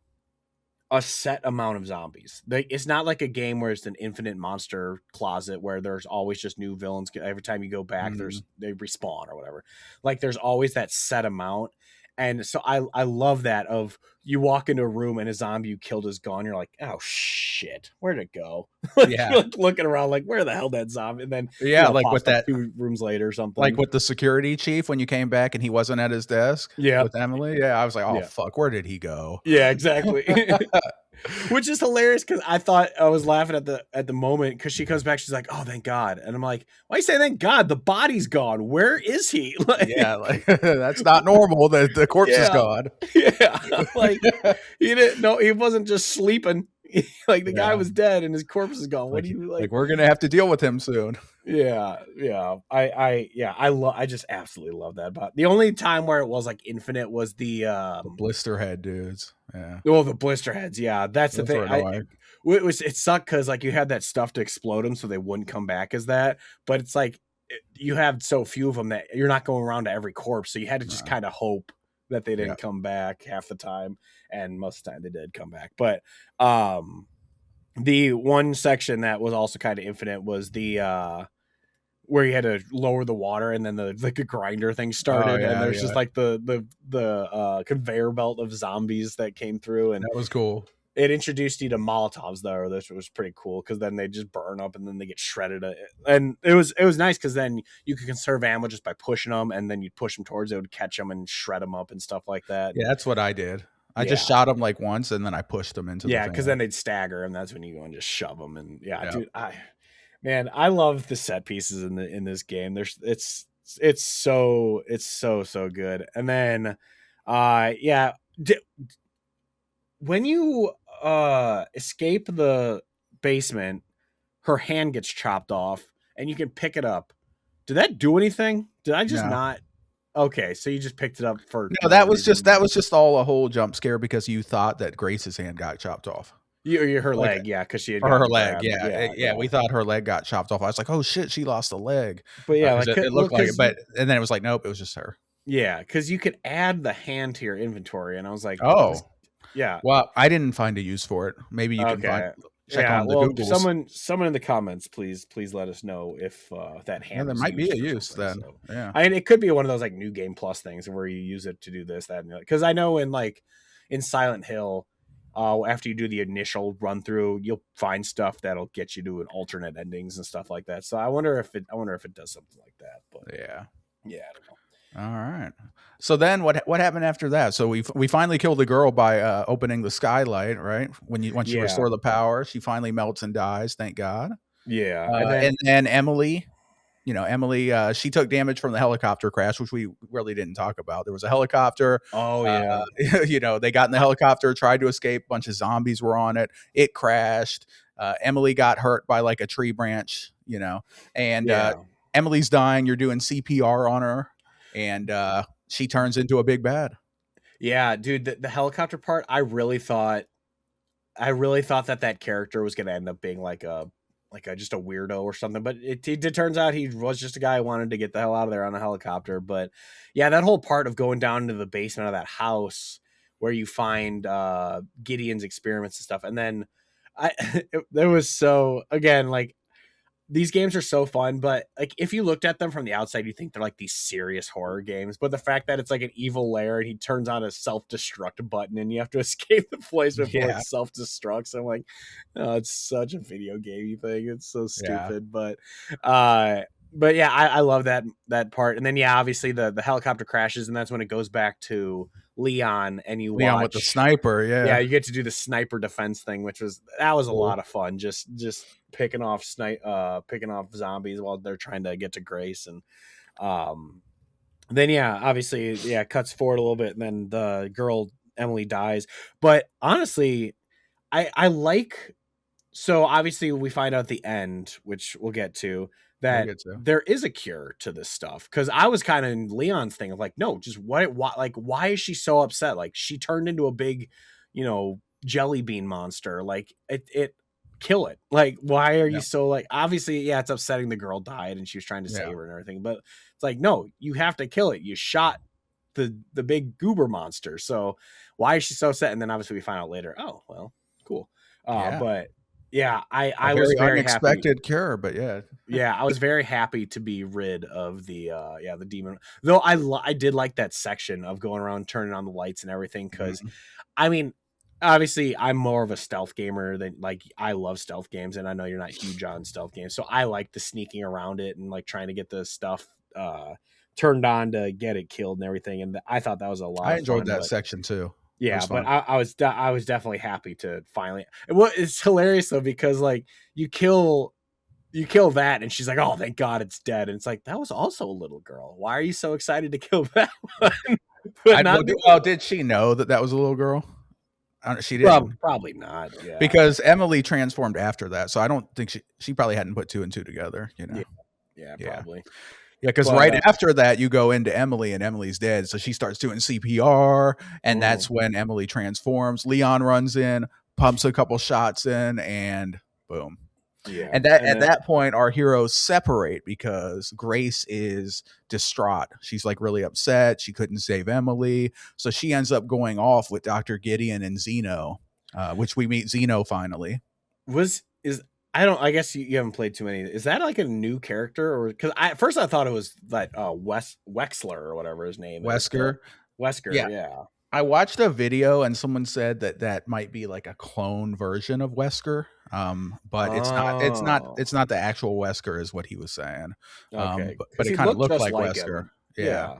a set amount of zombies. It's not like a game where it's an infinite monster closet where there's always just new villains. Every time you go back, Mhm. they respawn or whatever. Like there's always that set amount. And so I love that of you walk into a room and a zombie you killed is gone. You're like, oh shit, where'd it go? Like Yeah. you're like looking around like where the hell that zombie? And then Yeah, pops up 2 rooms later or like something. with the security chief when you came back and he wasn't at his desk Yeah. with Emily. Yeah, I was like, "Oh Yeah. fuck, where did he go?" Yeah, exactly. Which is hilarious because I thought I was laughing at the moment because she comes back, she's like, "Oh, thank God," and I'm like, "Why you say thank God? The body's gone. Where is he?" Like, Yeah, like that's not normal. The corpse is yeah, gone. yeah, like he didn't. No, he wasn't just sleeping. Like the guy Yeah. was dead and his corpse is gone. What do you Like like? we're gonna have to deal with him soon. Yeah, yeah. I just absolutely love that. But the only time where it was like infinite was the The blister head dudes. Yeah. well, the blister heads. Yeah, that's the Those are thing. annoying. It sucked because like you had that stuff to explode them so they wouldn't come back as that. But it's like you have so few of them that you're not going around to every corpse, so you had to just No. kind of hope that they Yeah. didn't come back half the time, and most of the time they did come back. But um, the one section that was also kind of infinite was the where you had to lower the water and then the like a grinder thing Oh started and yeah, there's just yeah. like the conveyor belt of zombies that came through and That was cool. it introduced you to Molotovs though, which was pretty cool because then they just burn up and then they get shredded. And it was nice because then you could conserve ammo just by pushing them, and then you'd push them towards it would catch them and shred them up and stuff like that. Yeah, And that's what I did. I just yeah, shot him like once and then I pushed him into the yeah, because thing. then they'd stagger, and that's when you go and just shove them. And yeah, Yeah. dude, I love the set pieces in this game. It's so good. And then, yeah, when you escape the basement, her hand gets chopped off and you can pick it up. Did that do anything? Did I just No. not? Okay, so you just picked it up for No, no that reason. was just all a whole jump scare because you thought that Grace's hand got chopped off. You her Like leg, yeah, because she had or her gotten leg, grabbed. yeah, Yeah, yeah, yeah. we thought her leg got chopped off. I was like, "Oh shit, she lost a leg," But yeah, because like, it well, looked like it, because you but and then it was like, nope, it was just her. yeah, because you could add the hand to your inventory, and I was like, this, Oh, yeah, well, I didn't find a use for it. Maybe you can find okay, check yeah. on the Well, Googles. someone in the comments, please let us know if that Yeah, hand there was might be used a for use something. then. So, Yeah. I mean, it could be one of those like new game plus things where you use it to do this, that, and the other. Because I know in Silent Hill. After you do the initial run through, you'll find stuff that'll get you to an alternate endings and stuff like that. So I wonder if it does something like that. But Yeah. yeah, I don't know. All right. So then what happened after that? So we finally killed the girl by opening the skylight, right? Once you Yeah, restore the power, she finally melts and dies, thank God. yeah, and then And then Emily, Emily, she took damage from the helicopter crash, which we really didn't talk about. There was a helicopter. oh Uh, yeah, they got in the helicopter, tried to escape. A bunch of zombies were on it. It crashed. Emily got hurt by like a tree branch, and yeah, Emily's dying. You're doing CPR on her, and she turns into a big bad. yeah, dude. The helicopter part, I really thought that character was gonna end up being like a just a weirdo or something. But it turns out he was just a guy who wanted to get the hell out of there on a helicopter. But yeah, that whole part of going down into the basement of that house where you find Gideon's experiments and stuff, and then there was so again like these games are so fun, but like if you looked at them from the outside, you think they're like these serious horror games. But the fact that it's like an evil lair and he turns on a self-destruct button and you have to escape the place before it Yeah, self-destructs. I'm like, oh, it's such a video gamey thing. It's so yeah. stupid. Uh but yeah, I love that part. And then yeah, obviously the helicopter crashes, and that's when it goes back to Leon and you Leon with the watch sniper. yeah, Yeah, you get to do the sniper defense thing, which was a cool. lot of fun. Just picking off zombies while they're trying to get to Grace, and um, then yeah, obviously yeah, it cuts forward a little bit, and then the girl Emily dies. But honestly, I like so obviously we find out at the end, which we'll get to, We'll that get to. there is a cure to this stuff. Because I was kind of in Leon's thing of like, no, just why is she so upset? Like she turned into a big, jelly bean monster. Like it kill it. Like why are you Yeah, so like? Obviously, yeah, it's upsetting. The girl died and she was trying to yeah. save her and everything, but it's like no, you have to kill it. You shot the big goober monster. So why is she so upset? And then obviously we find out later. Oh well, cool. Yeah. But yeah, A I was very very happy. unexpected cure, but yeah. Yeah, I was very happy to be rid of the demon. Though I did like that section of going around turning on the lights and everything cuz Mhm. I mean, obviously I'm more of a stealth gamer than like I love stealth games, and I know you're not huge on stealth games. So I like the sneaking around it and like trying to get the stuff turned on to get it killed and everything, and I thought that was a lot I of enjoyed fun. that But section too. It yeah, was but fun. I was definitely happy to finally. Well, it's hilarious though because like you kill that, and she's like, "Oh, thank God it's dead." And it's like that was also a little girl. Why are you so excited to kill that one, but I not well, the well, other? did she know that that was a little girl? She didn't, Probably not. Yeah, because Emily transformed after that, so I don't think she probably hadn't put two and two together. yeah, yeah, Yeah, probably. yeah. Because But right after that, you go into Emily, and Emily's dead, so she starts doing CPR, and mhm. that's when Emily transforms. Leon runs in, pumps a couple shots in, and boom. Yeah, And that and at then that point, our heroes separate because Grace is distraught. She's like really upset. She couldn't save Emily, so she ends up going off with Dr. Gideon and Zeno, which we meet Zeno finally. was is I don't. I guess you haven't played too many. Is that like a new character, or because at first I thought it was that Wexler or whatever his name is, but Wesker. Wesker. Yeah, Yeah. I watched a video and someone said that that might be like a clone version of Wesker. But it's not. It's not. Oh, It's not the actual Wesker, is what he was saying. okay. But Because it he kind of looked looked just like like Wesker. him. Yeah. Yeah.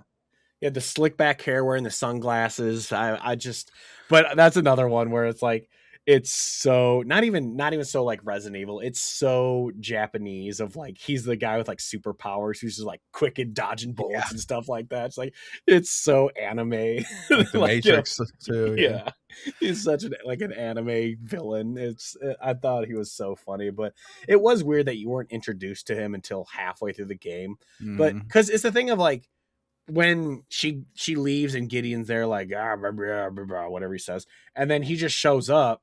Yeah, the slick back hair, wearing the sunglasses. I just, but that's another one where it's like, it's so not even so like Resident Evil. It's so Japanese of like he's the guy with like superpowers who's just like quick at dodging Yeah. bullets and stuff like that. It's like it's so anime, Like the like Matrix too. Yeah. yeah, he's such an anime villain. I thought he was so funny, but it was weird that you weren't introduced to him until halfway through the game. But Mm. because it's the thing of like when she leaves and Gideon's there, like whatever he says, and then he just shows up,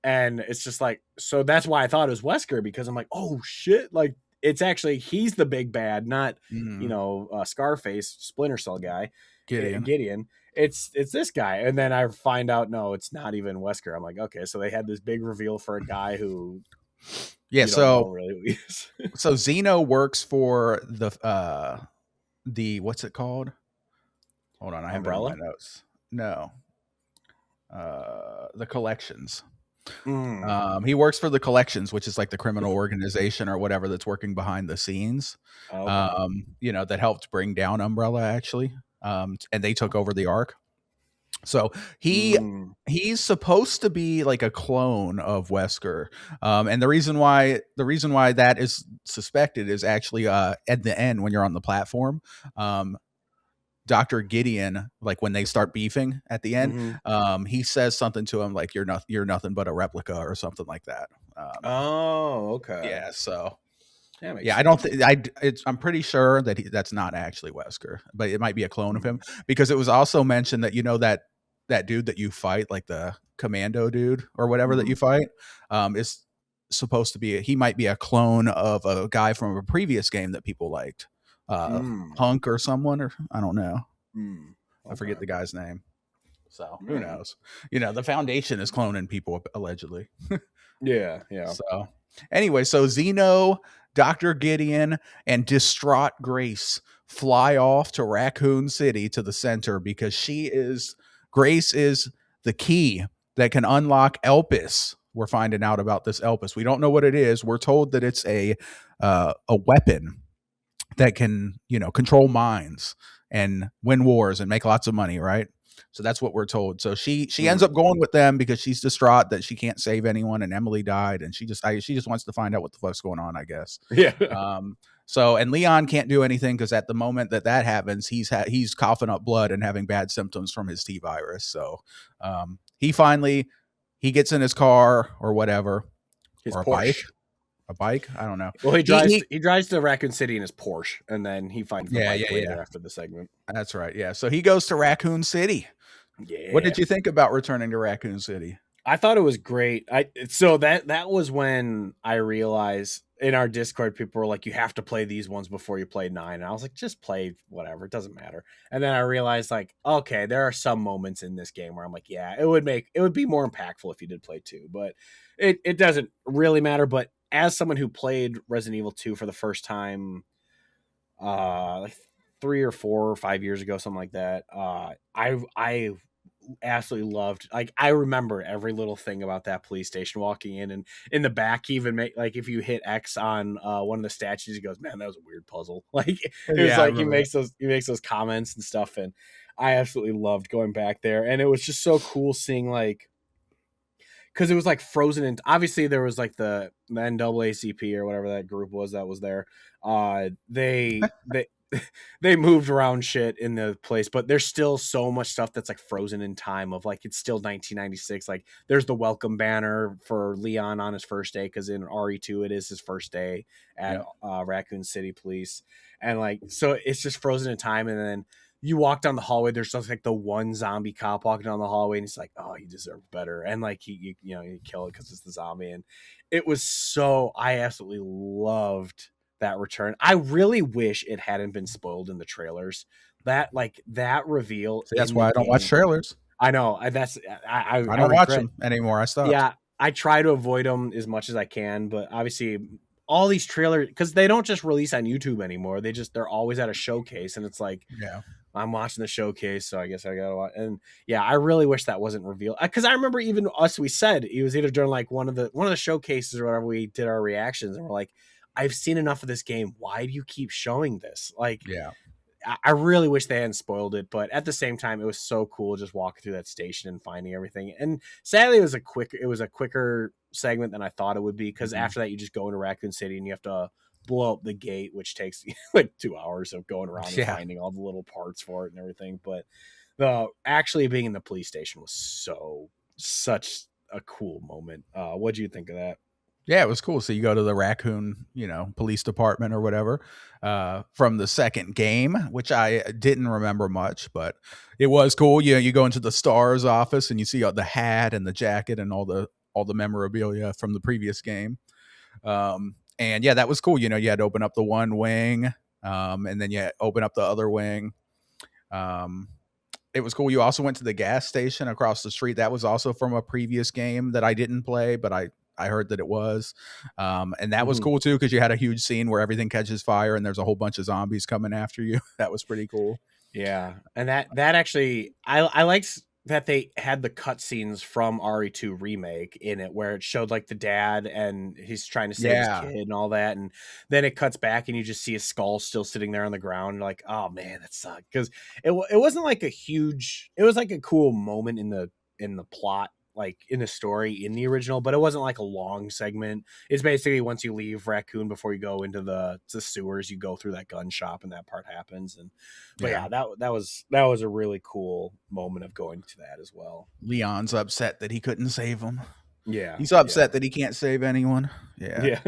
and it's just like, so that's why I thought it was Wesker, because I'm like, oh shit, like it's actually he's the big bad, not Mm, Scarface Splinter Cell guy, Gideon. Gideon. It's this guy, and then I find out no, it's not even Wesker. I'm like, okay, so they had this big reveal for a guy who Yeah, you don't know so really who he is. Zeno works for the what's it called? Hold on, I have it in my Umbrella. notes. No. The collections. Mm. He works for the collections, which is like the criminal organization or whatever that's working behind the scenes. Okay. That helped bring down Umbrella actually. And they took over the Ark. So Mm. he's supposed to be like a clone of Wesker. And the reason why that is suspected is actually at the end when you're on the platform. Dr. Gideon, like when they start beefing at the end, Mm-hmm. he says something to him like you're nothing but a replica or something like that. Oh, okay. Yeah, so That makes yeah, I don't sense. think I'm pretty sure that that's not actually Wesker, but it might be a clone of Mm. him because it was also mentioned that that dude that you fight, like the commando dude or whatever that Mm-hmm. you fight, is supposed to be he might be a clone of a guy from a previous game that people liked, Mm. Hunk or someone, or I don't know. Mm. I forget Okay. the guy's name. So who Yeah. knows? The Foundation is cloning people allegedly. Yeah. Yeah. So anyway, so Zeno, Dr. Gideon, and distraught Grace fly off to Raccoon City to the center because Grace is the key that can unlock Elpis. We're finding out about this Elpis. We don't know what it is. We're told that it's a weapon that can, control minds and win wars and make lots of money, right? So that's what we're told. So she ends Mm. up going with them because she's distraught that she can't save anyone and Emily died, and she just wants to find out what the fuck's going on, I guess. Yeah. And Leon can't do anything because at the moment that happens, he's coughing up blood and having bad symptoms from his T virus. So he gets in his car or whatever, His or a bike, Porsche. I don't know. Well, He he drives to Raccoon City in his Porsche, and then he finds the yeah, bike yeah, yeah. later after the segment. That's right. Yeah. So he goes to Raccoon City. What Yeah. did you think about returning to Raccoon City? I thought it was great. That was when I realized in our Discord people were like, you have to play these ones before you play 9. And I was like, just play whatever, it doesn't matter. And then I realized like, okay, there are some moments in this game where I'm like, yeah, it would be more impactful if you did play 2, but it doesn't really matter. But as someone who played Resident Evil 2 for the first time, like 3 or 4 or 5 years ago, something like that, I absolutely loved, like I remember every little thing about that police station, walking in, and in the back he even make, like if you hit X on one of the statues, he goes, man, that was a weird puzzle. Like it was Yeah, I like remember that. he makes those comments and stuff, and I absolutely loved going back there. And it was just so cool seeing, like, because it was like frozen, and obviously there was like the NAACP or whatever that group was that was there. They they moved around shit in the place, but there's still so much stuff that's like frozen in time, of like it's still 1996. Like there's the welcome banner for Leon on his first day, because in RE2 it is his first day at Yeah. Raccoon City Police, and like so it's just frozen in time. And then you walk down the hallway, there's just like the one zombie cop walking down the hallway, and he's like, oh, he deserves better, and like you kill it because it's the zombie. And it was so, I absolutely loved that return. I really wish it hadn't been spoiled in the trailers. That reveal See, that's in the why I don't watch game. trailers. I know I I don't watch regret. them anymore. I stopped. Yeah, I try to avoid them as much as I can, but obviously all these trailers, because they don't just release on YouTube anymore. They're always at a showcase, and it's like, Yeah. I'm watching the showcase, so I guess I gotta watch. And yeah, I really wish that wasn't revealed, because I remember even us, we said it was either during like one of the showcases or whatever, we did our reactions, and we're like, I've seen enough of this game. Why do you keep showing this? Like, Yeah. I really wish they hadn't spoiled it, but at the same time, it was so cool just walking through that station and finding everything. And sadly, it was a quicker segment than I thought it would be, because Mhm. after that, you just go into Raccoon City and you have to blow up the gate, which takes like 2 hours of going around and Yeah. finding all the little parts for it and everything. But the actually being in the police station was such a cool moment. What do you think of that? Yeah, it was cool. So you go to the raccoon, police department or whatever, from the second game, which I didn't remember much, but it was cool. You go into the STARS office and you see the hat and the jacket and all the memorabilia from the previous game. And yeah, that was cool. You had to open up the one wing, and then you open up the other wing. It was cool. You also went to the gas station across the street. That was also from a previous game that I didn't play, but I heard that it was. And that was cool too, because you had a huge scene where everything catches fire and there's a whole bunch of zombies coming after you. That was pretty cool. Yeah, and that actually, I liked that they had the cutscenes from RE2 remake in it, where it showed like the dad and he's trying to save his kid and all that, and then it cuts back and you just see his skull still sitting there on the ground. Like, oh man, that sucked, because it wasn't like it was like a cool moment in the plot, like in the story in the original, but it wasn't like a long segment. It's basically once you leave Raccoon before you go into the sewers, you go through that gun shop and that part happens. And but yeah, that was a really cool moment of going to that as well. Leon's upset that he couldn't save him. Yeah, he's upset that he can't save anyone. Yeah.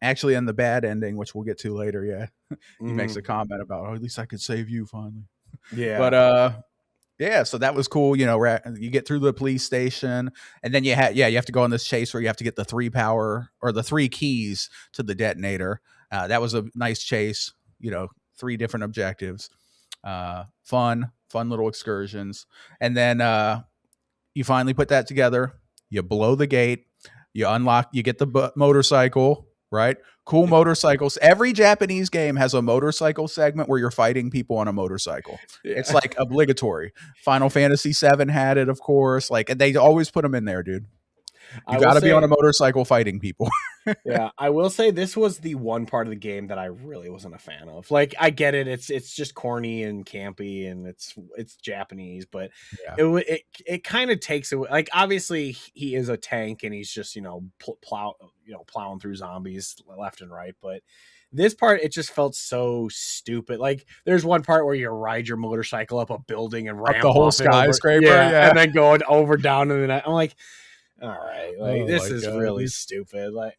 Actually, in the bad ending, which we'll get to later, he makes a comment about, at least I could save you finally. But yeah, so that was cool. You get through the police station, and then you have to go on this chase where you have to get the 3 keys to the detonator. That was a nice chase. 3 different objectives. Fun little excursions, and then you finally put that together. You blow the gate. You unlock. You get the motorcycle. Right? Cool motorcycles. Every Japanese game has a motorcycle segment where you're fighting people on a motorcycle. Yeah. It's like obligatory. Final Fantasy VII had it, of course. Like, they always put them in there, dude. You got to be on a motorcycle fighting people. Yeah, I will say this was the one part of the game that I really wasn't a fan of. Like, I get it; it's just corny and campy, and it's Japanese, but it kind of takes away. Like, obviously, he is a tank, and he's just plowing through zombies left and right. But this part, it just felt so stupid. Like, there's one part where you ride your motorcycle up a building and ramp up the whole skyscraper, and then going over down in the night. I'm like, all right, like, this is really stupid. Like,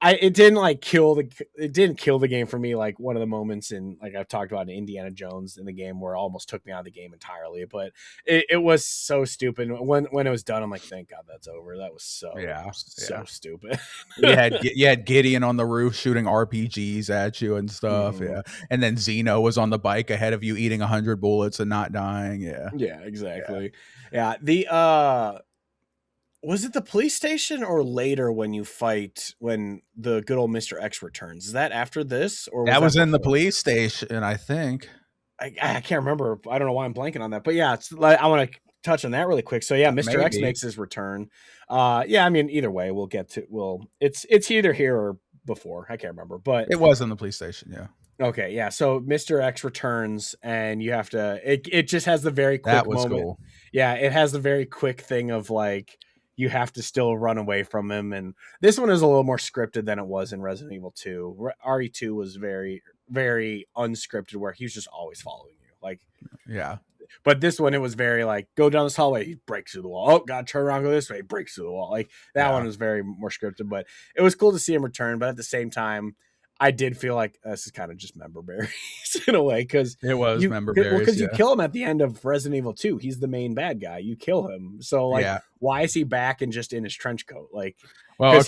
it didn't kill the game for me. Like, one of the moments in, like, I've talked about in Indiana Jones in the game where it almost took me out of the game entirely, but it was so stupid. When it was done, I'm like, thank God that's over. That was so stupid. you had Gideon on the roof shooting RPGs at you and stuff. And then Zeno was on the bike ahead of you eating 100 bullets and not dying. Exactly. Was it the police station or later when the good old Mr. X returns? Is that after this, or that was in the police station? I think. I can't remember. I don't know why I'm blanking on that. But yeah, I want to touch on that really quick. So yeah, Mr. X makes his return. I mean, either way, it's either here or before. I can't remember, but it was in the police station. Yeah. Okay, yeah. So Mr. X returns, and you have to. It just has the very quick moment. Cool. Yeah, it has the very quick thing of, like, you have to still run away from him. And this one is a little more scripted than it was in Resident Evil 2. RE2 was very, very unscripted, where he was just always following you. Like, yeah. But this one, it was very like, go down this hallway, he breaks through the wall. Oh, God, turn around, go this way, he breaks through the wall. Like, that one was very more scripted, but it was cool to see him return. But at the same time, I did feel like this is kind of just member berries in a way, because it was member berries. Because you kill him at the end of Resident Evil 2. He's the main bad guy. You kill him. So, like, why is he back and just in his trench coat? Like, well,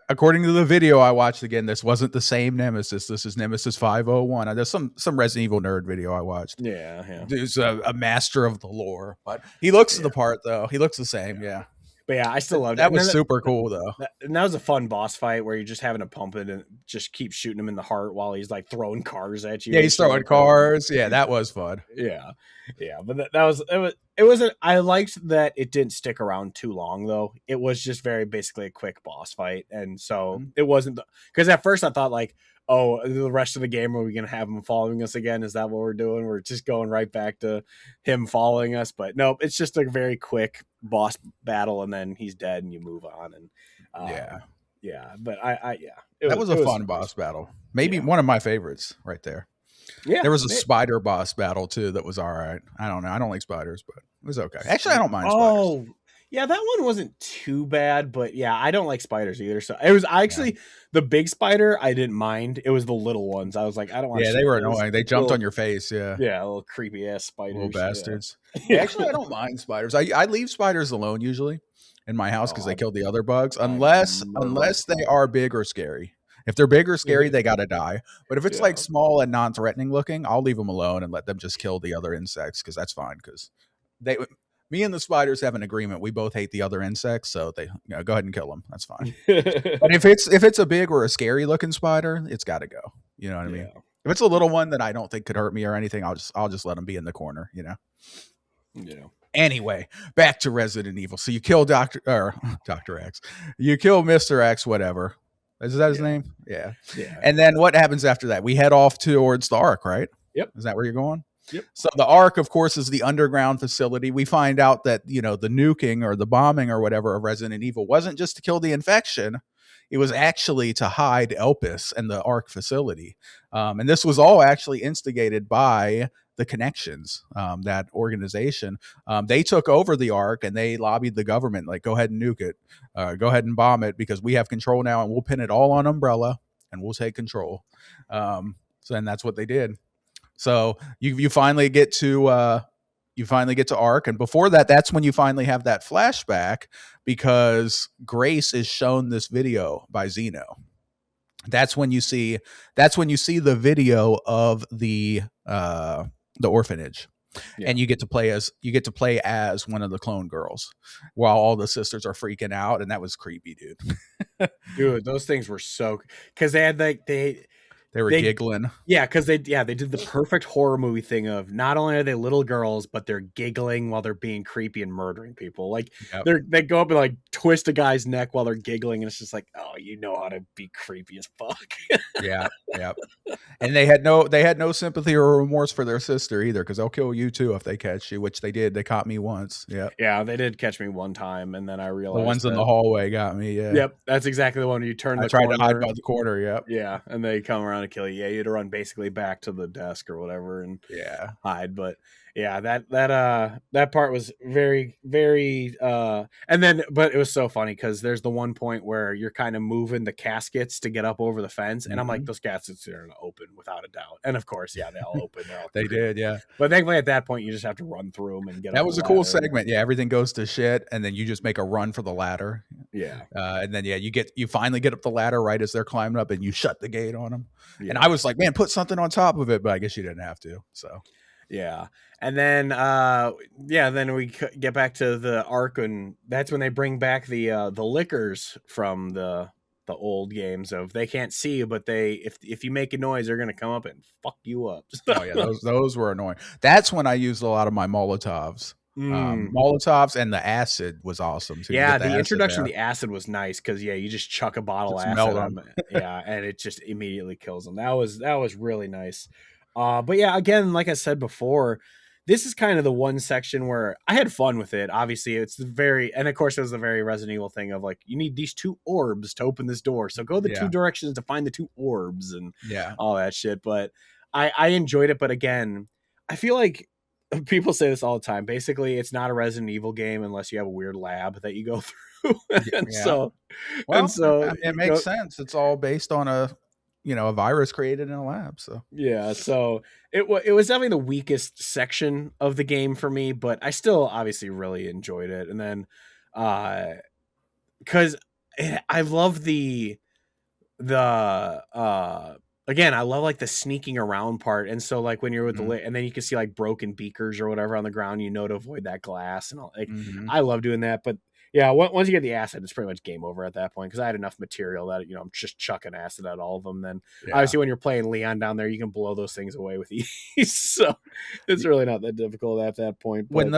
according to the video I watched again, this wasn't the same Nemesis. This is Nemesis 501. There's some Resident Evil nerd video I watched. Yeah. There's a master of the lore, but he looks the part though. He looks the same. Yeah. But yeah, I still loved that. That was super cool though. And that was a fun boss fight where you're just having to pump it and just keep shooting him in the heart while he's like throwing cars at you. Yeah, he's throwing cars. Yeah, that was fun. Yeah. But it was I liked that it didn't stick around too long though. It was just very basically a quick boss fight, and so it wasn't because at first I thought, like, oh, the rest of the game, are we going to have him following us again? Is that what we're doing? We're just going right back to him following us. But nope, it's just a very quick boss battle, and then he's dead, and you move on. And but that was a fun boss battle. Maybe one of my favorites right there. Yeah, there was a spider boss battle too that was all right. I don't know. I don't like spiders, but it was okay. Actually, I don't mind spiders. Yeah, that one wasn't too bad, but yeah, I don't like spiders either. So it was Yeah. actually the big spider I didn't mind. It was the little ones. I was like, I don't want to Yeah, they shoot were those annoying. They jumped on little, your face. Yeah. yeah, little creepy ass Little spiders. Yeah. bastards. Yeah, Yeah. actually, I don't mind spiders. I leave spiders alone usually in my house Oh, because they kill the other bugs, I murder them. unless they are big or scary. If they're big or scary, they gotta die. But if it's like Yeah. small and non-threatening looking, I'll leave them alone and let them just kill the other insects because that's fine. Because they, me and the spiders have an agreement. We both hate the other insects, so they go ahead and kill them. That's fine. But if it's a big or a scary looking spider, it's got to go. You know what I mean? Yeah. If it's a little one that I don't think could hurt me or anything, I'll just let them be in the corner. You know. Yeah. Anyway, back to Resident Evil. So you kill Doctor X, you kill Mister X, whatever. Is that his Yeah. name? Yeah. Yeah. And then what happens after that? We head off towards the Ark, right? Yep. Is that where you're going? Yep. So the Ark, of course, is the underground facility. We find out that the nuking or the bombing or whatever of Resident Evil wasn't just to kill the infection; it was actually to hide Elpis and the Ark facility. And this was all actually instigated by the Connections, that organization. They took over the Ark and they lobbied the government, like, go ahead and nuke it, go ahead and bomb it because we have control now, and we'll pin it all on Umbrella and we'll take control. So then that's what they did. So you finally get to Ark, and before that, that's when you finally have that flashback because Grace is shown this video by Zeno. That's when you see the video of the orphanage. Yeah. And you get to play as one of the clone girls while all the sisters are freaking out, and that was creepy, dude. Dude, those things were so, because they had like They were they giggling. yeah, because they did the perfect horror movie thing of not only are they little girls, but they're giggling while they're being creepy and murdering people. Like Yep. they go up and like twist a guy's neck while they're giggling, and it's just like, oh, you know how to be creepy as fuck. Yeah, yeah. And they had no sympathy or remorse for their sister either, because they'll kill you too if they catch you, which they did. They caught me once. Yeah. Yeah, they did catch me one time, and then I The realized ones in that, the hallway got me. Yeah. yep, that's exactly the one where you turn I the tried corner. to hide by the corner. Yep. Yeah, and they come around and kill you. Yeah, you had to run basically back to the desk or whatever and Yeah. hide. But yeah, that part was very, very and then but it was so funny because there's the one point where you're kind of moving the caskets to get up over the fence, and I'm like, those caskets are gonna open without a doubt. And of course, yeah, they all open. They did, yeah. But thankfully at that point you just have to run through them and get That up was the a cool ladder. segment. Yeah, everything goes to shit, and then you just make a run for the ladder. Yeah. And then you finally get up the ladder right as they're climbing up, and you shut the gate on them. Yeah. And I was like, man, put something on top of it, but I guess you didn't have to. So yeah. And then then we get back to the Ark, and that's when they bring back the lickers from the old games of they can't see you, but if you make a noise, they're gonna come up and fuck you up. oh yeah, those were annoying. That's when I used a lot of my Molotovs. Molotovs, and the acid was awesome too. Yeah, the introduction of the acid was nice because you just chuck a bottle of acid on them. Yeah, and it just immediately kills them. That was really nice. But yeah, again, like I said before, this is kind of the one section where I had fun with it. Obviously, and of course, it was the very Resident Evil thing of like, you need these two orbs to open this door. So go the two directions to find the two orbs and all that shit. But I enjoyed it. But again, I feel like people say this all the time. Basically, it's not a Resident Evil game unless you have a weird lab that you go through. So it makes sense. It's all based on a virus created in a lab. So yeah, so it was definitely the weakest section of the game for me, but I still obviously really enjoyed it. And then because I love again, I love like the sneaking around part. And so like when you're with the and then you can see like broken beakers or whatever on the ground, to avoid that glass and all. Like I love doing that. But yeah, once you get the acid, it's pretty much game over at that point because I had enough material that I'm just chucking acid at all of them. Then obviously when you're playing Leon down there, you can blow those things away with ease. So it's really not that difficult at that point. But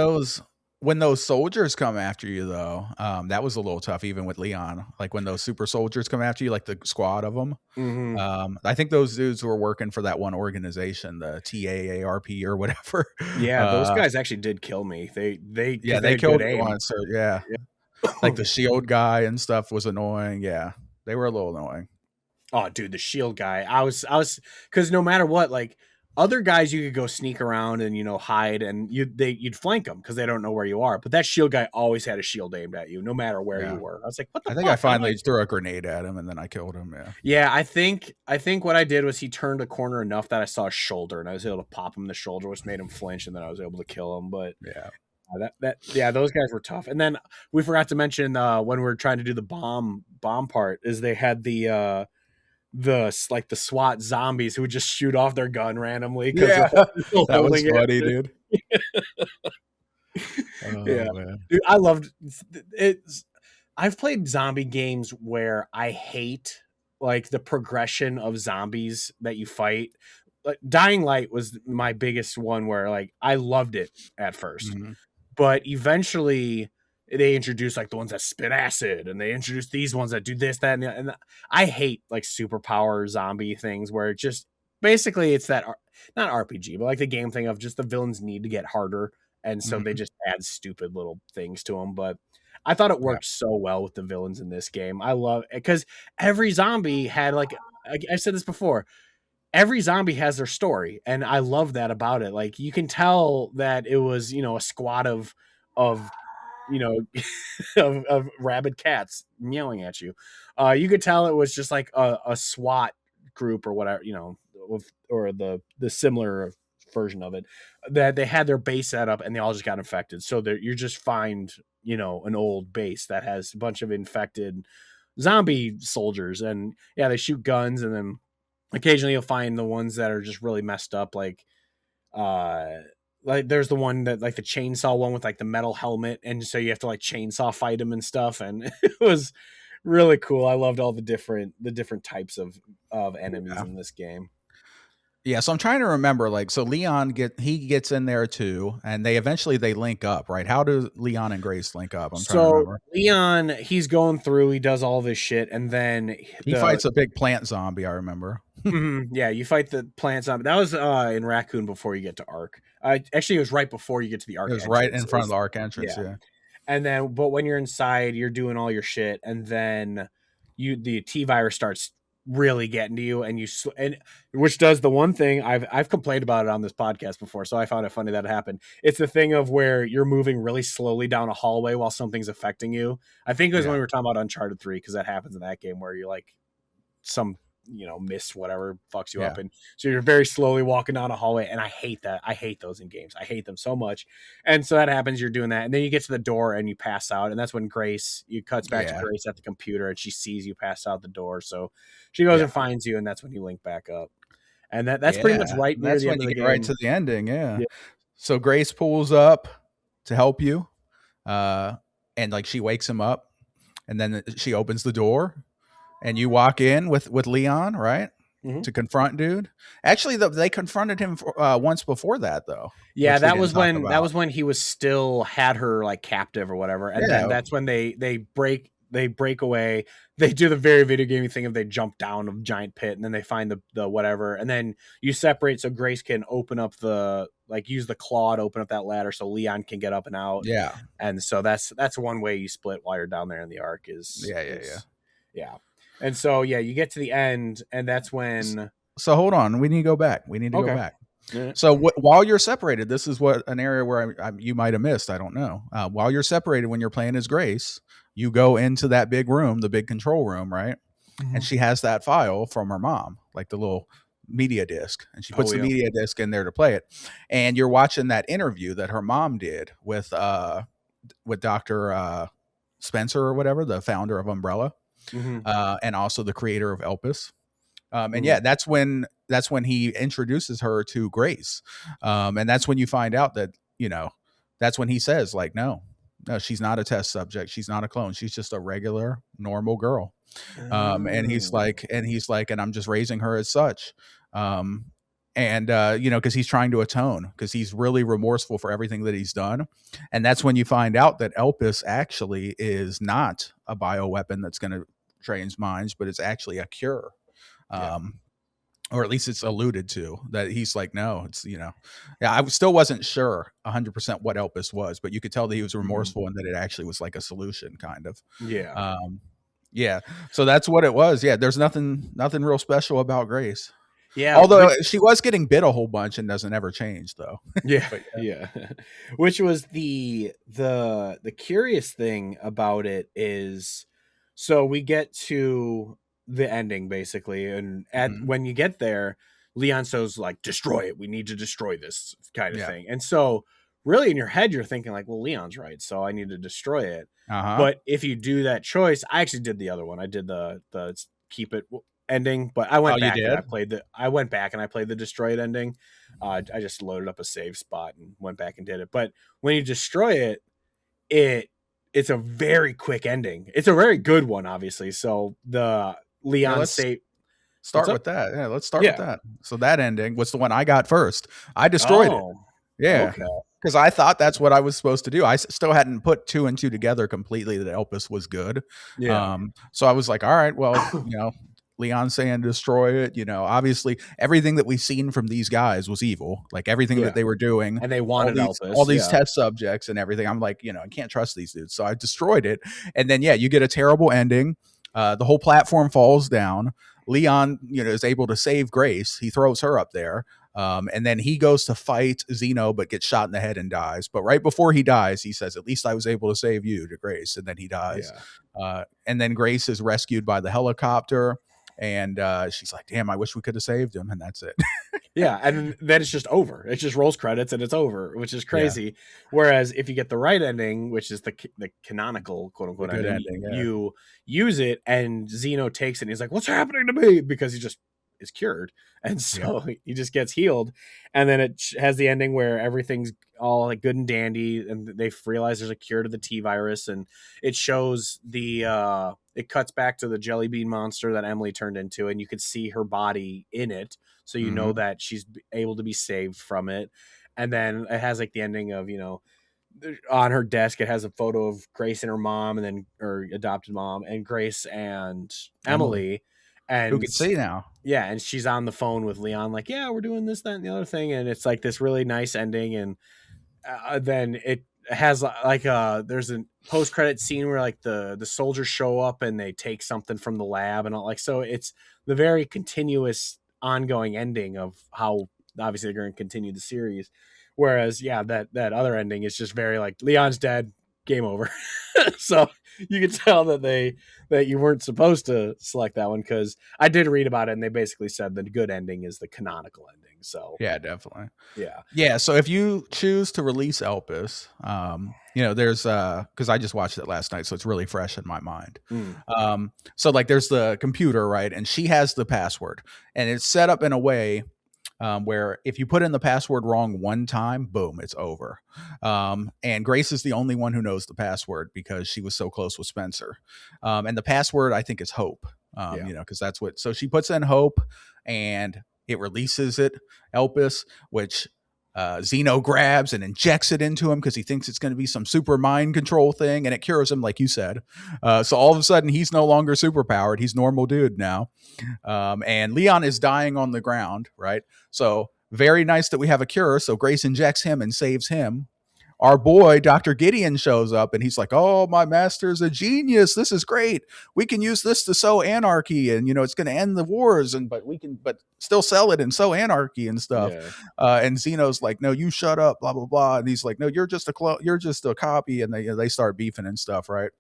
when those soldiers come after you, though, that was a little tough, even with Leon. Like when those super soldiers come after you, like the squad of them. I think those dudes were working for that one organization, the TAARP or whatever. Yeah, those guys actually did kill me. They killed me once. So yeah. Like the shield guy and stuff was annoying. Yeah, they were a little annoying. Oh, dude, the shield guy. I was because no matter what, like other guys you could go sneak around and hide, and you'd flank them because they don't know where you are. But that shield guy always had a shield aimed at you, no matter where you Yeah. were. I was like, what the I think I fuck? How do finally I? threw a grenade at him and then I killed him. Yeah. Yeah, I think what I did was he turned a corner enough that I saw his shoulder, and I was able to pop him in the shoulder, which made him flinch, and then I was able to kill him. But Yeah. yeah, those guys were tough. And then we forgot to mention when we were trying to do the bomb part is they had the SWAT zombies who would just shoot off their gun randomly because Yeah. they're still That was holding funny, it. dude. Yeah, Oh man. dude, I loved it. I've played zombie games where I hate like the progression of zombies that you fight. Like Dying Light was my biggest one where like I loved it at first, Mhm. but eventually they introduced like the ones that spit acid, and they introduced these ones that do this, that, and I hate like superpower zombie things where it just basically it's that not RPG, but like the game thing of just the villains need to get harder, and so they Mhm. just add stupid little things to them. But I thought it Yeah. worked so well with the villains in this game. I love it because every zombie had like I said this before, every zombie has their story, and I love that about it. Like you can tell that it was a squad of you know of rabid cats meowing at you. You could tell it was just like a SWAT group or whatever, or the similar version of it, that they had their base set up and they all just got infected. So that you just find an old base that has a bunch of infected zombie soldiers, and yeah, they shoot guns, and then occasionally you'll find the ones that are just really messed up, uh like there's the one that like the chainsaw one with like the metal helmet, and so you have to like chainsaw fight him and stuff, and it was really cool. I loved all the different types of enemies Yeah. in this game. Yeah, so I'm trying to remember, like, so Leon gets in there too, and they link up, right? How do Leon and Grace link up? I'm trying to So remember. Leon, he's going through, he does all this shit, and then He fights a big plant zombie, I remember. yeah, you fight the plant zombie. That was in Raccoon before you get to Ark. Actually, it was right before you get to the It Ark was right entrance. in front of the arc entrance, Yeah. yeah. And then, but when you're inside, you're doing all your shit, and then the T virus starts really getting to you, and and which does the one thing I've complained about it on this podcast before, so I found it funny that it happened. It's the thing of where you're moving really slowly down a hallway while something's affecting you. I think it was when Yeah. we were talking about Uncharted 3, because that happens in that game where you're like some mist whatever fucks you Yeah. up, and so you're very slowly walking down a hallway, and I hate that. I hate those in games. I hate them so much. And so that happens, you're doing that, and then you get to the door and you pass out, and that's when you cuts back to Yeah. Grace at the computer, and she sees you pass out the door, so she goes Yeah. and finds you, and that's when you link back up. And that's pretty much Yeah. right And near that's the when end of you the get right game. to the ending, yeah. Yeah. So Grace pulls up to help you. And like she wakes him up, and then she opens the door, and you walk in with Leon, right? Mhm. To confront dude. Actually, they confronted him once before that, though. Yeah, Which we that didn't was talk when about. he was still had her like captive or whatever, and then Yeah. that's when they break away. They do the very video gamey thing of they jump down a giant pit, and then they find the whatever, and then you separate so Grace can open up use the claw to open up that ladder so Leon can get up and out, Yeah. and so that's one way you split while you're down there in the arc is Yeah. yeah, and so yeah, you get to the end, and that's when So hold on, we need to go back. okay. Yeah. So while you're separated, this is what an area where you might have missed. I don't know. While you're separated, when you're playing as Grace, you go into that big room, the big control room, right? And she has that file from her mom, like the little media disc, and she puts the yeah. media disc in there to play it. And you're watching that interview that her mom did with Dr. Spencer or whatever, the founder of Umbrella, and also the creator of Elpis. And yeah, that's when he introduces her to Grace, and that's when you find out that that's when he says like, no, she's not a test subject, she's not a clone, she's just a regular normal girl. And he's like, and I'm just raising her as such. Because he's trying to atone, because he's really remorseful for everything that he's done. And that's when you find out that Elpis actually is not a bioweapon that's going to change minds, but it's actually a cure. Or at least it's alluded to that he's like, no, it's, I still wasn't sure 100% what Elpis was, but you could tell that he was remorseful and that it actually was like a solution kind of. Yeah. So that's what it was. Yeah. There's nothing real special about Grace. Yeah, Although which she was getting bit a whole bunch and doesn't ever change though. yeah, But yeah. Which was the curious thing about it is, so we get to the ending basically, and at mhm. when you get there, Leon So's like, destroy it. We need to destroy this kind of Yeah. thing. And so really in your head you're thinking like, well, Leon's right, so I need to destroy it. Uh-huh. But if you do that choice, I actually did the other one. I did the keep it ending, but I Oh, went you back and did? I went back and I played the destroyed ending. I just loaded up a save spot and went back and did it. But when you destroy it, it it's a very quick ending. It's a very good one, obviously. So the Yeah, Leon let's save. What's start up? with that. Yeah, let's start with Yeah. that. So that ending was the one I got first. I destroyed it. Oh. Yeah. Okay. Because I thought that's what I was supposed to do. Still hadn't put two and two together completely that Elpis was good. Yeah. So I was like, all right, well, Leon saying destroy it. Obviously everything that we've seen from these guys was evil. Like everything that Yeah. they were doing, And they all wanted all Elpis. these Yeah. test subjects and everything. I'm like, I can't trust these dudes. So I destroyed it. And then, yeah, you get a terrible ending. The whole platform falls down. Leon, is able to save Grace. He throws her up there. And then he goes to fight Zeno, but gets shot in the head and dies. But right before he dies, he says, "At least I was able to save you," to Grace. And then he dies. Yeah. And then Grace is rescued by the helicopter. And she's like, "Damn, I wish we could have saved him." And that's it. Yeah, and then it's just over. It just rolls credits and it's over, which is Yeah, crazy. Whereas if you get the right ending, which is the canonical quote the unquote good ending, ending. Yeah, you use it and Zeno takes it and he's like, "What's happening to me?" Because he just is cured, and yeah, so he just gets healed. And then it has the ending where everything's all like good and dandy, and they realize there's a cure to the T virus, and it shows it cuts back to the jelly bean monster that Emily turned into, and you could see her body in it, so you know hmm that she's able to be saved from it. And then it has like the ending of, on her desk it has a photo of Grace and her mom, and then her adopted mom, and Grace and Emily, Emily. who And can see now. yeah, and she's on the phone with Leon like, yeah, we're doing this, that, and the other thing, and it's like this really nice ending. And then it has like there's a post credit scene where like the soldiers show up and they take something from the lab and all, like, so it's the very continuous ongoing ending of how obviously they're going to continue the series. Whereas yeah, that other ending is just very like, Leon's dead, game over. So you can tell that you weren't supposed to select that one, because I did read about it and they basically said the good ending is the canonical ending. So Yeah, definitely. yeah. Yeah, so if you choose to release Elpis, there's because I just watched it last night, so it's really fresh in my mind. Mm. So like there's the computer, right? And she has the password, and it's set up in a way where if you put in the password wrong one time, boom, it's over. And Grace is the only one who knows the password because she was so close with Spencer. And the password, I think, is Hope. Yeah. Because that's what. So she puts in Hope, and it releases it, Elpis, which Zeno grabs and injects it into him because he thinks it's going to be some super mind control thing, and it cures him, like you said. So all of a sudden, he's no longer super powered; he's normal dude now. And Leon is dying on the ground, right? So very nice that we have a cure. So Grace injects him and saves him. Our boy, Dr. Gideon, shows up and he's like, "Oh, my master's a genius. This is great. We can use this to sow anarchy, and it's going to end the wars, but still sell it and sow anarchy and stuff." Yeah. And Zeno's like, "No, you shut up, blah blah blah." And he's like, "No, you're just a copy." And they start beefing and stuff, right?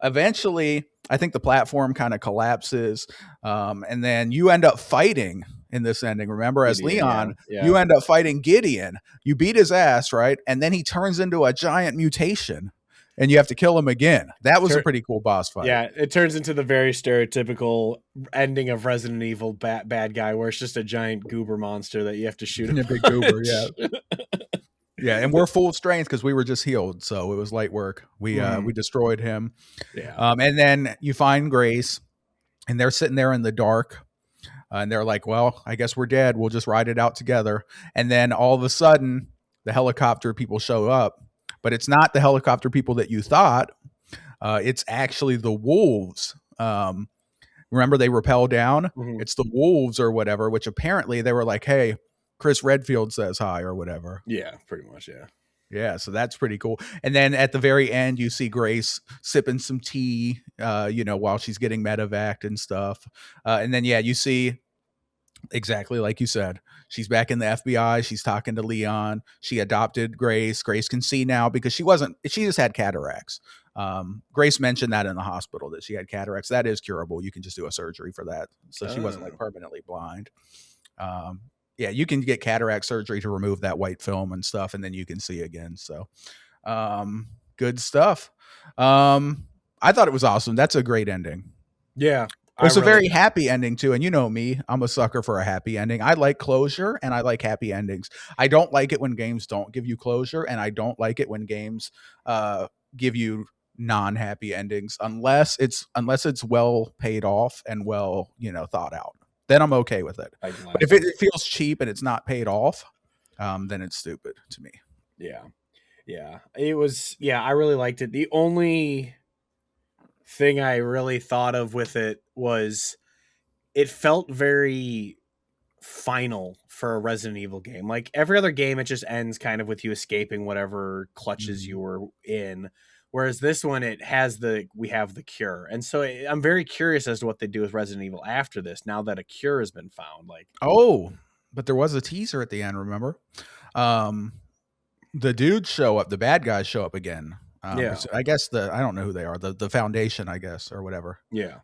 Eventually, I think the platform kind of collapses, and then you end up fighting in this ending. Remember, as Gideon, Leon, yeah. you end up fighting Gideon. You beat his ass, right? And then he turns into a giant mutation, and you have to kill him again. That was a pretty cool boss fight. Yeah, it turns into the very stereotypical ending of Resident Evil bad guy, where it's just a giant goober monster that you have to shoot. A big goober, yeah. Yeah, and we're full of strength because we were just healed, so it was light work. We destroyed him. Yeah. And then you find Grace, and they're sitting there in the dark, and they're like, "Well, I guess we're dead. We'll just ride it out together." And then all of a sudden, the helicopter people show up, but it's not the helicopter people that you thought. It's actually the wolves. Remember, they rappel down. Mhm. It's the wolves or whatever, which apparently they were like, "Hey, Chris Redfield says hi," or whatever. Yeah, pretty much, yeah. Yeah, so that's pretty cool. And then at the very end, you see Grace sipping some tea, while she's getting medevaced and stuff. And then, yeah, you see Exactly like you said. She's back in the FBI. She's talking to Leon. She adopted Grace. Grace can see now because she just had cataracts. Grace mentioned that in the hospital that she had cataracts. That is curable. You can just do a surgery for that. So she wasn't like permanently blind. Um, yeah, you can get cataract surgery to remove that white film and stuff, and then you can see again. So good stuff. I thought it was awesome. That's a great ending. Yeah. It's a very happy ending too, and you know me, I'm a sucker for a happy ending. I like closure and I like happy endings. I don't like it when games don't give you closure, and I don't like it when games give you non-happy endings unless it's well paid off and well, thought out. Then I'm okay with it. But if it feels cheap and it's not paid off, then it's stupid to me. Yeah. It was. Yeah, I really liked it. The only thing I really thought of with it was it felt very final for a Resident Evil game. Like every other game, it just ends kind of with you escaping whatever clutches you were in. Whereas this one, we have the cure. And so I'm very curious as to what they do with Resident Evil after this, now that a cure has been found. Like, but there was a teaser at the end, remember? The dudes show up, the bad guys show up again. I guess I don't know who they are, the Foundation, I guess, or whatever. Yeah.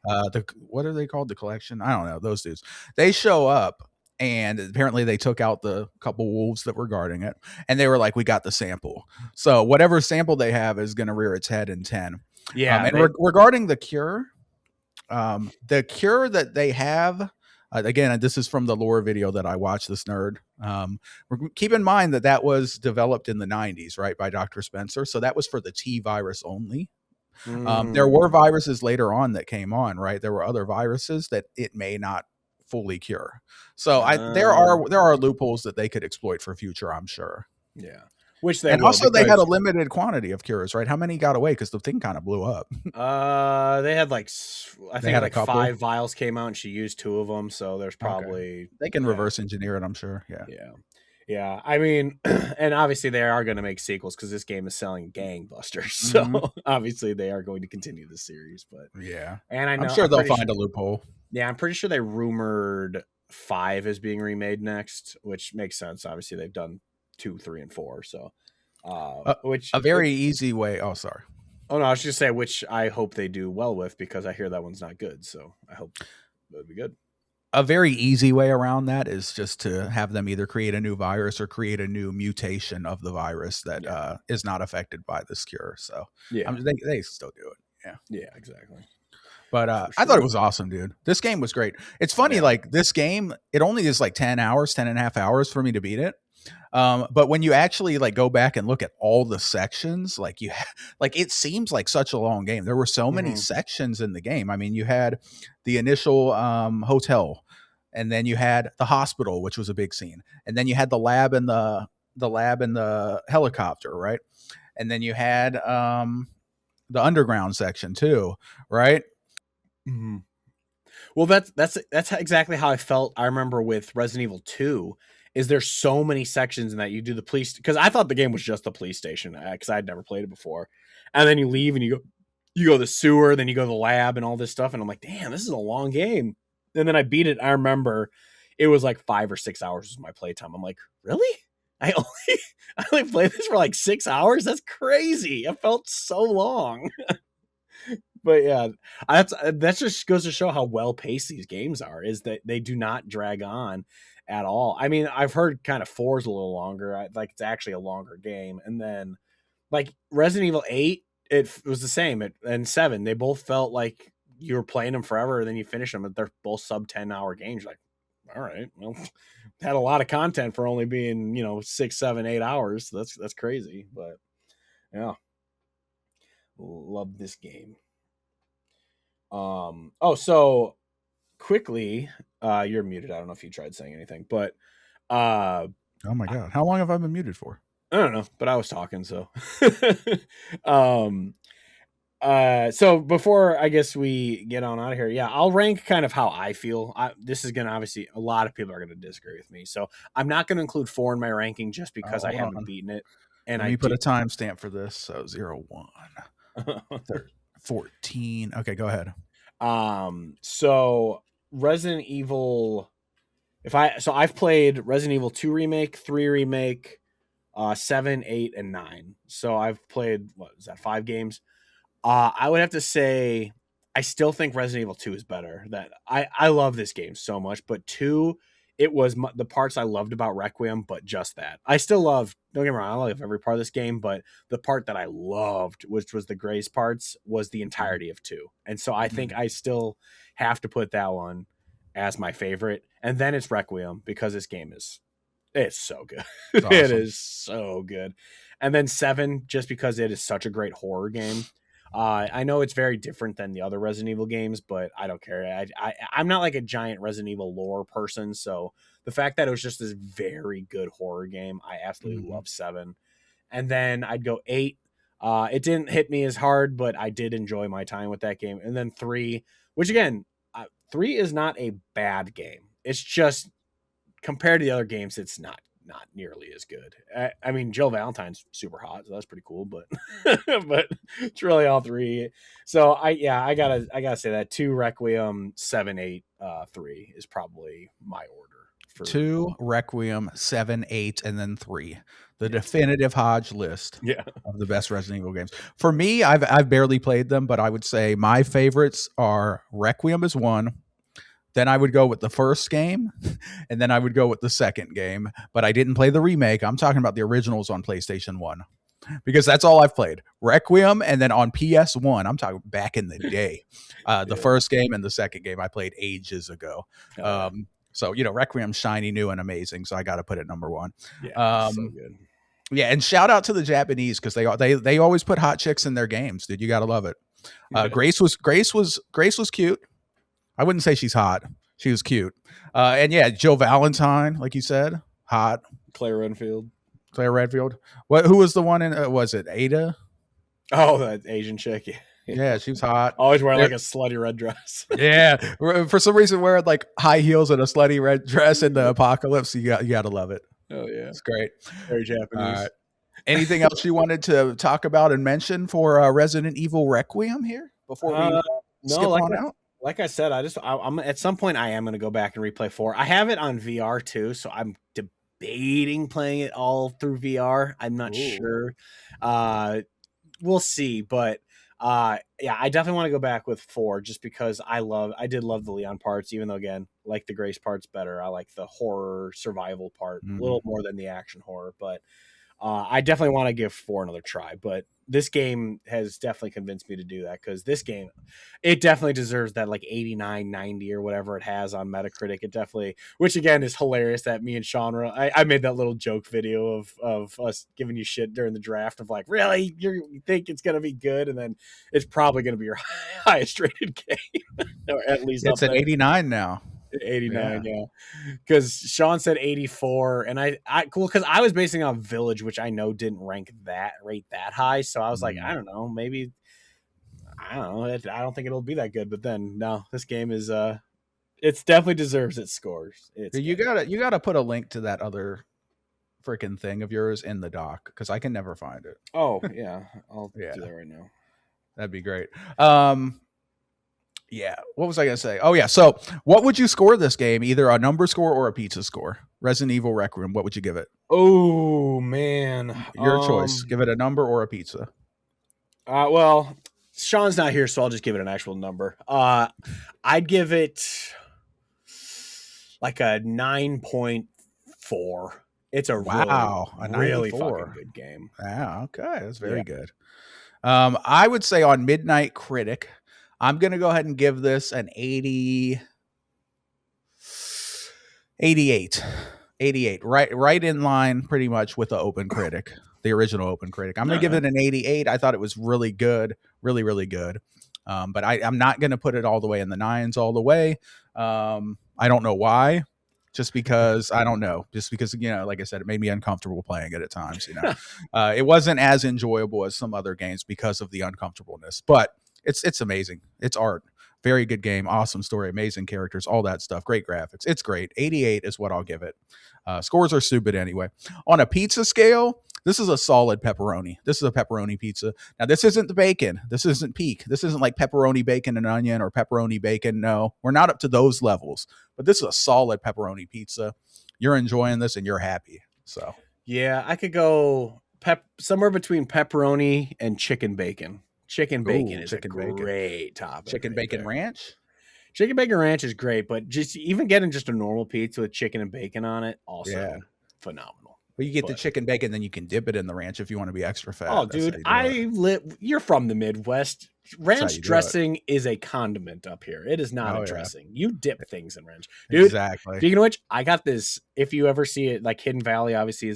What are they called? The Collection? I don't know. Those dudes. They show up, and apparently they took out the couple wolves that were guarding it, and they were like, "We got the sample." So whatever sample they have is going to rear its head in 10. Yeah. Regarding the cure that they have. Again, this is from the lore video that I watched, this nerd. Keep in mind that was developed in the 90s, right, by Dr. Spencer. So that was for the T virus only. There were viruses later on that came on, right? There were other viruses that it may not fully cure. So there are loopholes that they could exploit for future, I'm sure. Yeah. They had a limited quantity of cures, right? How many got away? Because the thing kind of blew up. They had like 5 vials came out, and she used 2 of them. So there's probably they can reverse engineer it, I'm sure. Yeah. I mean, and obviously they are going to make sequels because this game is selling gangbusters. So obviously they are going to continue the series. But and I'm sure they'll find a loophole. Yeah, I'm pretty sure they rumored 5 is being remade next, which makes sense. Obviously they've done 2, 3, and 4. So, which a very easy way. Oh, sorry. Oh no, I was just say which I hope they do well with, because I hear that one's not good. So I hope that would be good. A very easy way around that is just to have them either create a new virus or create a new mutation of the virus that is not affected by this cure. So they still do it. Yeah, exactly. But I thought it was awesome, dude. This game was great. It's funny, like this game, it only is like 10 and a half hours for me to beat it. But when you actually like go back and look at all the sections, like it seems like such a long game. There were so many sections in the game. I mean, you had the initial hotel, and then you had the hospital, which was a big scene, and then you had the lab and the helicopter, right? And then you had the underground section too, right? Mm-hmm. Well, that's exactly how I felt. I remember with Resident Evil 2. Is there so many sections in that you do the police, because I thought the game was just the police station, because I had never played it before, and then you leave and you go to the sewer, then you go to the lab and all this stuff, and I'm like, damn, this is a long game. And then I beat it. I remember it was like 5 or 6 hours was my playtime. I'm like, really? I only played this for like 6 hours? That's crazy. It felt so long. But yeah, that just goes to show how well paced these games are, is that they do not drag on at all. I mean, I've heard kind of 4 is a little longer. Like it's actually a longer game. And then like Resident Evil 8, it was the same. And 7, they both felt like you were playing them forever, and then you finish them, and they're both sub 10-hour games. Like, all right, well, had a lot of content for only being 6, 7, 8 hours. So that's crazy. But yeah, love this game. So quickly, you're muted. I don't know if you tried saying anything, but oh my god, how long have I been muted for? I don't know, but I was talking. So so before I guess we get on out of here, I'll rank kind of how I feel. This is gonna, obviously a lot of people are gonna disagree with me, so I'm not gonna include 4 in my ranking just because I haven't beaten it. And Let me put a timestamp for this. So 01 14. Okay, go ahead. So Resident Evil I've played Resident Evil 2 remake, 3 remake, 7, 8, and 9. So I've played, what is that, 5 games? I would have to say I still think Resident Evil 2 is better. That I love this game so much, but 2, it was the parts I loved about Requiem, but just that. I still love, don't get me wrong, I love every part of this game, but the part that I loved, which was the Grace parts, was the entirety of 2. And so I think I still have to put that one as my favorite. And then it's Requiem, because this game it's so good. It's It awesome. is so good. And then 7, just because it is such a great horror game. I know it's very different than the other Resident Evil games, but I don't care. I'm not like a giant Resident Evil lore person, so the fact that it was just this very good horror game, I absolutely love 7. And then I'd go 8. It didn't hit me as hard, but I did enjoy my time with that game. And then 3, which again, 3 is not a bad game. It's just, compared to the other games, it's not nearly as good. I mean, Jill Valentine's super hot, so that's pretty cool, but but it's really all 3. So I gotta say that 2 Requiem, 7, 8, 3 is probably my order for 2 Requiem, 7, 8, and then 3. The definitive Hodge list of the best Resident Evil games. For me, I've barely played them, but I would say my favorites are Requiem is 1. Then I would go with the first game, and then I would go with the second game. But I didn't play the remake. I'm talking about the originals on PlayStation 1, because that's all I've played. Requiem, and then on PS1, I'm talking back in the day. The first game and the second game I played ages ago. So, Requiem's shiny, new, and amazing. So I got to put it number 1. Yeah, so good. Yeah, and shout out to the Japanese, because they always put hot chicks in their games, dude. You got to love it. Grace was cute. I wouldn't say she's hot. She was cute. And yeah, Jill Valentine, like you said, hot. Claire Redfield. Who was the one in? Was it Ada? Oh, that Asian chick. Yeah, she was hot. Always wearing like a slutty red dress. Yeah, for some reason wearing like high heels and a slutty red dress in the apocalypse. You got to love it. Oh yeah, it's great. Very Japanese. All right. Anything else you wanted to talk about and mention for Resident Evil Requiem here before we skip on out? Like I said, I'm at some point I am going to go back and replay 4. I have it on VR too, so I'm debating playing it all through VR. I'm not sure. We'll see, but yeah, I definitely want to go back with 4, just because I did love the Leon parts, even though again, like the Grace parts better. I like the horror survival part a little more than the action horror, but I definitely want to give 4 another try. But this game has definitely convinced me to do that, because this game, it definitely deserves that like 89, 90 or whatever it has on Metacritic. It definitely, which again is hilarious that me and Sean I made that little joke video of us giving you shit during the draft of like, really, you think it's gonna be good, and then it's probably gonna be your highest rated game, or at least it's at 89 now. 89, yeah. Because Sean said 84, and I cool, because I was basing on Village, which I know didn't rate that high, so I was like, I don't know, maybe, I don't know, I don't think it'll be that good. But then no, this game is it's definitely deserves its scores. You gotta put a link to that other freaking thing of yours in the doc, because I can never find it. Oh yeah, I'll do that right now. That'd be great. Yeah, what was I gonna say? Oh yeah, so what would you score this game? Either a number score or a pizza score. Resident Evil Requiem, what would you give it? Oh man, your choice. Give it a number or a pizza. Well, Sean's not here, so I'll just give it an actual number. I'd give it like a 9.4. It's a really fucking good game. Wow, okay, that's very good. I would say on Midnight Critic, I'm going to go ahead and give this an 88. 88. Right in line pretty much with the Open Critic, the original Open Critic. I'm going to give it an 88. I thought it was really good, really, really good. But I'm not going to put it all the way in the 9s all the way. I don't know why. Just because, I don't know. Just because, like I said, it made me uncomfortable playing it at times. It wasn't as enjoyable as some other games because of the uncomfortableness. But it's amazing. It's art. Very good game. Awesome story. Amazing characters. All that stuff. Great graphics. It's great. 88 is what I'll give it. Scores are stupid anyway. On a pizza scale, This is a solid pepperoni. This is a pepperoni pizza. Now, this isn't the bacon. This isn't peak. This isn't like pepperoni bacon and onion or pepperoni bacon. No, we're not up to those levels. But this is a solid pepperoni pizza. You're enjoying this and you're happy. So yeah, I could go somewhere between pepperoni and chicken bacon. Chicken bacon is chicken a great topic. Chicken bacon ranch. Chicken bacon ranch is great, but just even getting just a normal pizza with chicken and bacon on it, also phenomenal. Well, you get the chicken bacon, then you can dip it in the ranch if you want to be extra fat. Oh, dude, you're from the Midwest. Ranch dressing is a condiment up here. It is not a dressing. You dip things in ranch. Dude, exactly. Speaking of which, I got this. If you ever see it, like Hidden Valley, obviously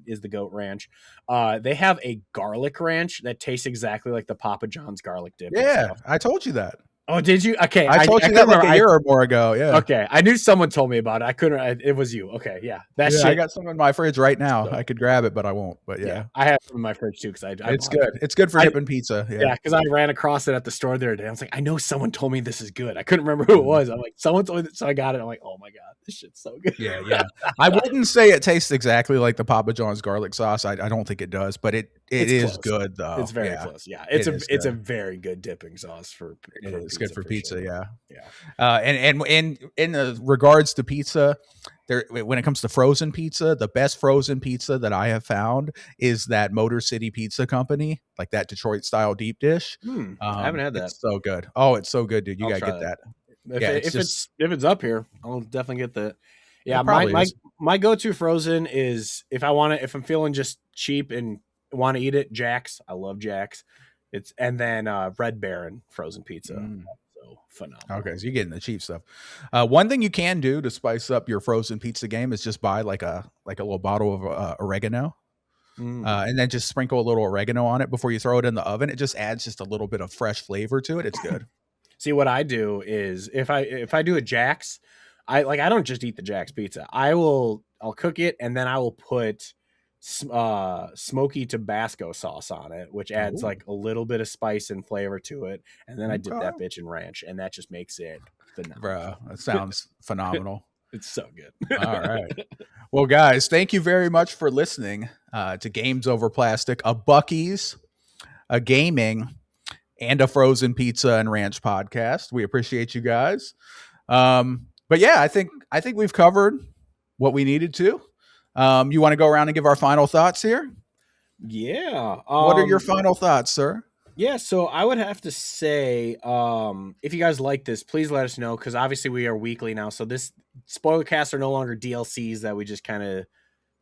is the goat ranch. They have a garlic ranch that tastes exactly like the Papa John's garlic dip. Yeah, I told you that. Oh, did you? Okay, I told you that like a year or more ago. Yeah. Okay, I knew someone told me about it. I couldn't. It was you. Okay, yeah. That shit. I got some in my fridge right now. So, I could grab it, but I won't. But yeah, I have some in my fridge too because it's good. It's good for dipping pizza. Yeah, because I ran across it at the store the other day. I was like, I know someone told me this is good. I couldn't remember who it was. I'm like, someone told me that, so I got it. I'm like, oh my god, this shit's so good. Yeah. I wouldn't say it tastes exactly like the Papa John's garlic sauce. I don't think it does, but it is good though. It's very close. Yeah, it's a very good dipping sauce for it's good for pizza. Sure. Yeah. And in regards to pizza, when it comes to frozen pizza, the best frozen pizza that I have found is that Motor City Pizza Company, like that Detroit style deep dish. I haven't had that. It's so good. Oh, it's so good, dude. You gotta get that. If it's up here, I'll definitely get that. Yeah, my go-to frozen is if I'm feeling just cheap and want to eat it, Jack's. I love Jack's. And then Red Baron frozen pizza. So phenomenal. Okay, so you're getting the cheap stuff. One thing you can do to spice up your frozen pizza game is just buy like a little bottle of oregano. And then just sprinkle a little oregano on it before you throw it in the oven. It just adds just a little bit of fresh flavor to it. It's good. See, what I do is if I do a Jack's, I don't just eat the Jack's pizza. I'll cook it and then I will put smoky Tabasco sauce on it, which adds like a little bit of spice and flavor to it, and then I dip that bitch in ranch, and that just makes it phenomenal. Bro, that sounds phenomenal. It's so good. All right. Well, guys, thank you very much for listening to Games Over Plastic, a buc-ees, a gaming, and a frozen pizza and ranch podcast. We appreciate you guys. But yeah, I think we've covered what we needed to. You want to go around and give our final thoughts here? Yeah. What are your final thoughts, sir? Yeah, so I would have to say, if you guys like this, please let us know, because obviously we are weekly now. So this Spoilercasts are no longer DLCs that we just kind of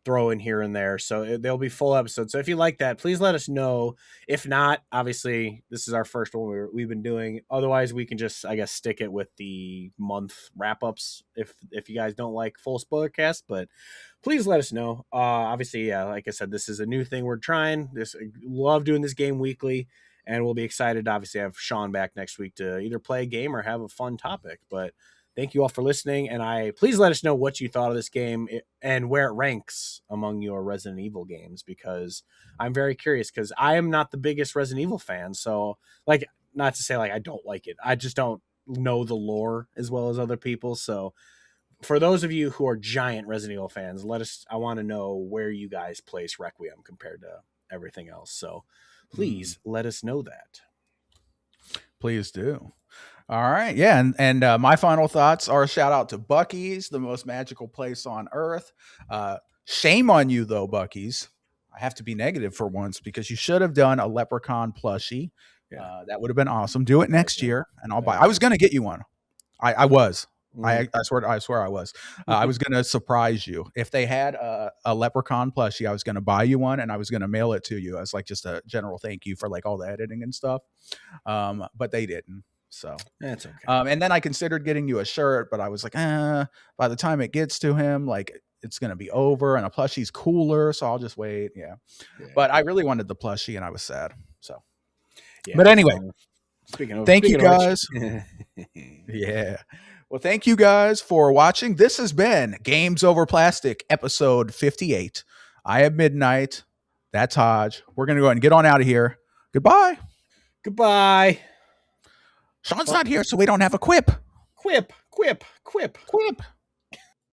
throw in here and there. So they'll be full episodes. So if you like that, please let us know. If not, obviously this is our first one we've been doing. Otherwise, we can just, I guess, stick it with the month wrap-ups if you guys don't like full Spoilercast. But please let us know. Obviously, yeah, like I said, this is a new thing we're trying. Love doing this game weekly. And we'll be excited to obviously have Sean back next week to either play a game or have a fun topic. But thank you all for listening. And please let us know what you thought of this game and where it ranks among your Resident Evil games, because I'm very curious, because I am not the biggest Resident Evil fan. So, like, not to say like I don't like it. I just don't know the lore as well as other people. So for those of you who are giant Resident Evil fans, I want to know where you guys place Requiem compared to everything else. So please let us know that. Please do. All right. Yeah. And my final thoughts are a shout out to buc-ees, the most magical place on earth. Shame on you, though, buc-ees. I have to be negative for once, because you should have done a leprechaun plushie. Yeah. That would have been awesome. Do it next year and I'll buy. I was going to get you one. I was. I swear I was. I was going to surprise you. If they had a leprechaun plushie, I was going to buy you one and I was going to mail it to you as like just a general thank you for like all the editing and stuff. But they didn't. So that's okay. And then I considered getting you a shirt, but I was like, by the time it gets to him, like it's going to be over, and a plushie's cooler. So I'll just wait. Yeah. But I really wanted the plushie and I was sad. So, but anyway, thank you guys. Yeah. Well, thank you guys for watching. This has been Games Over Plastic, episode 58. I am Midnight. That's Hodge. We're going to go ahead and get on out of here. Goodbye. Goodbye. Sean's not here, so we don't have a quip. Quip.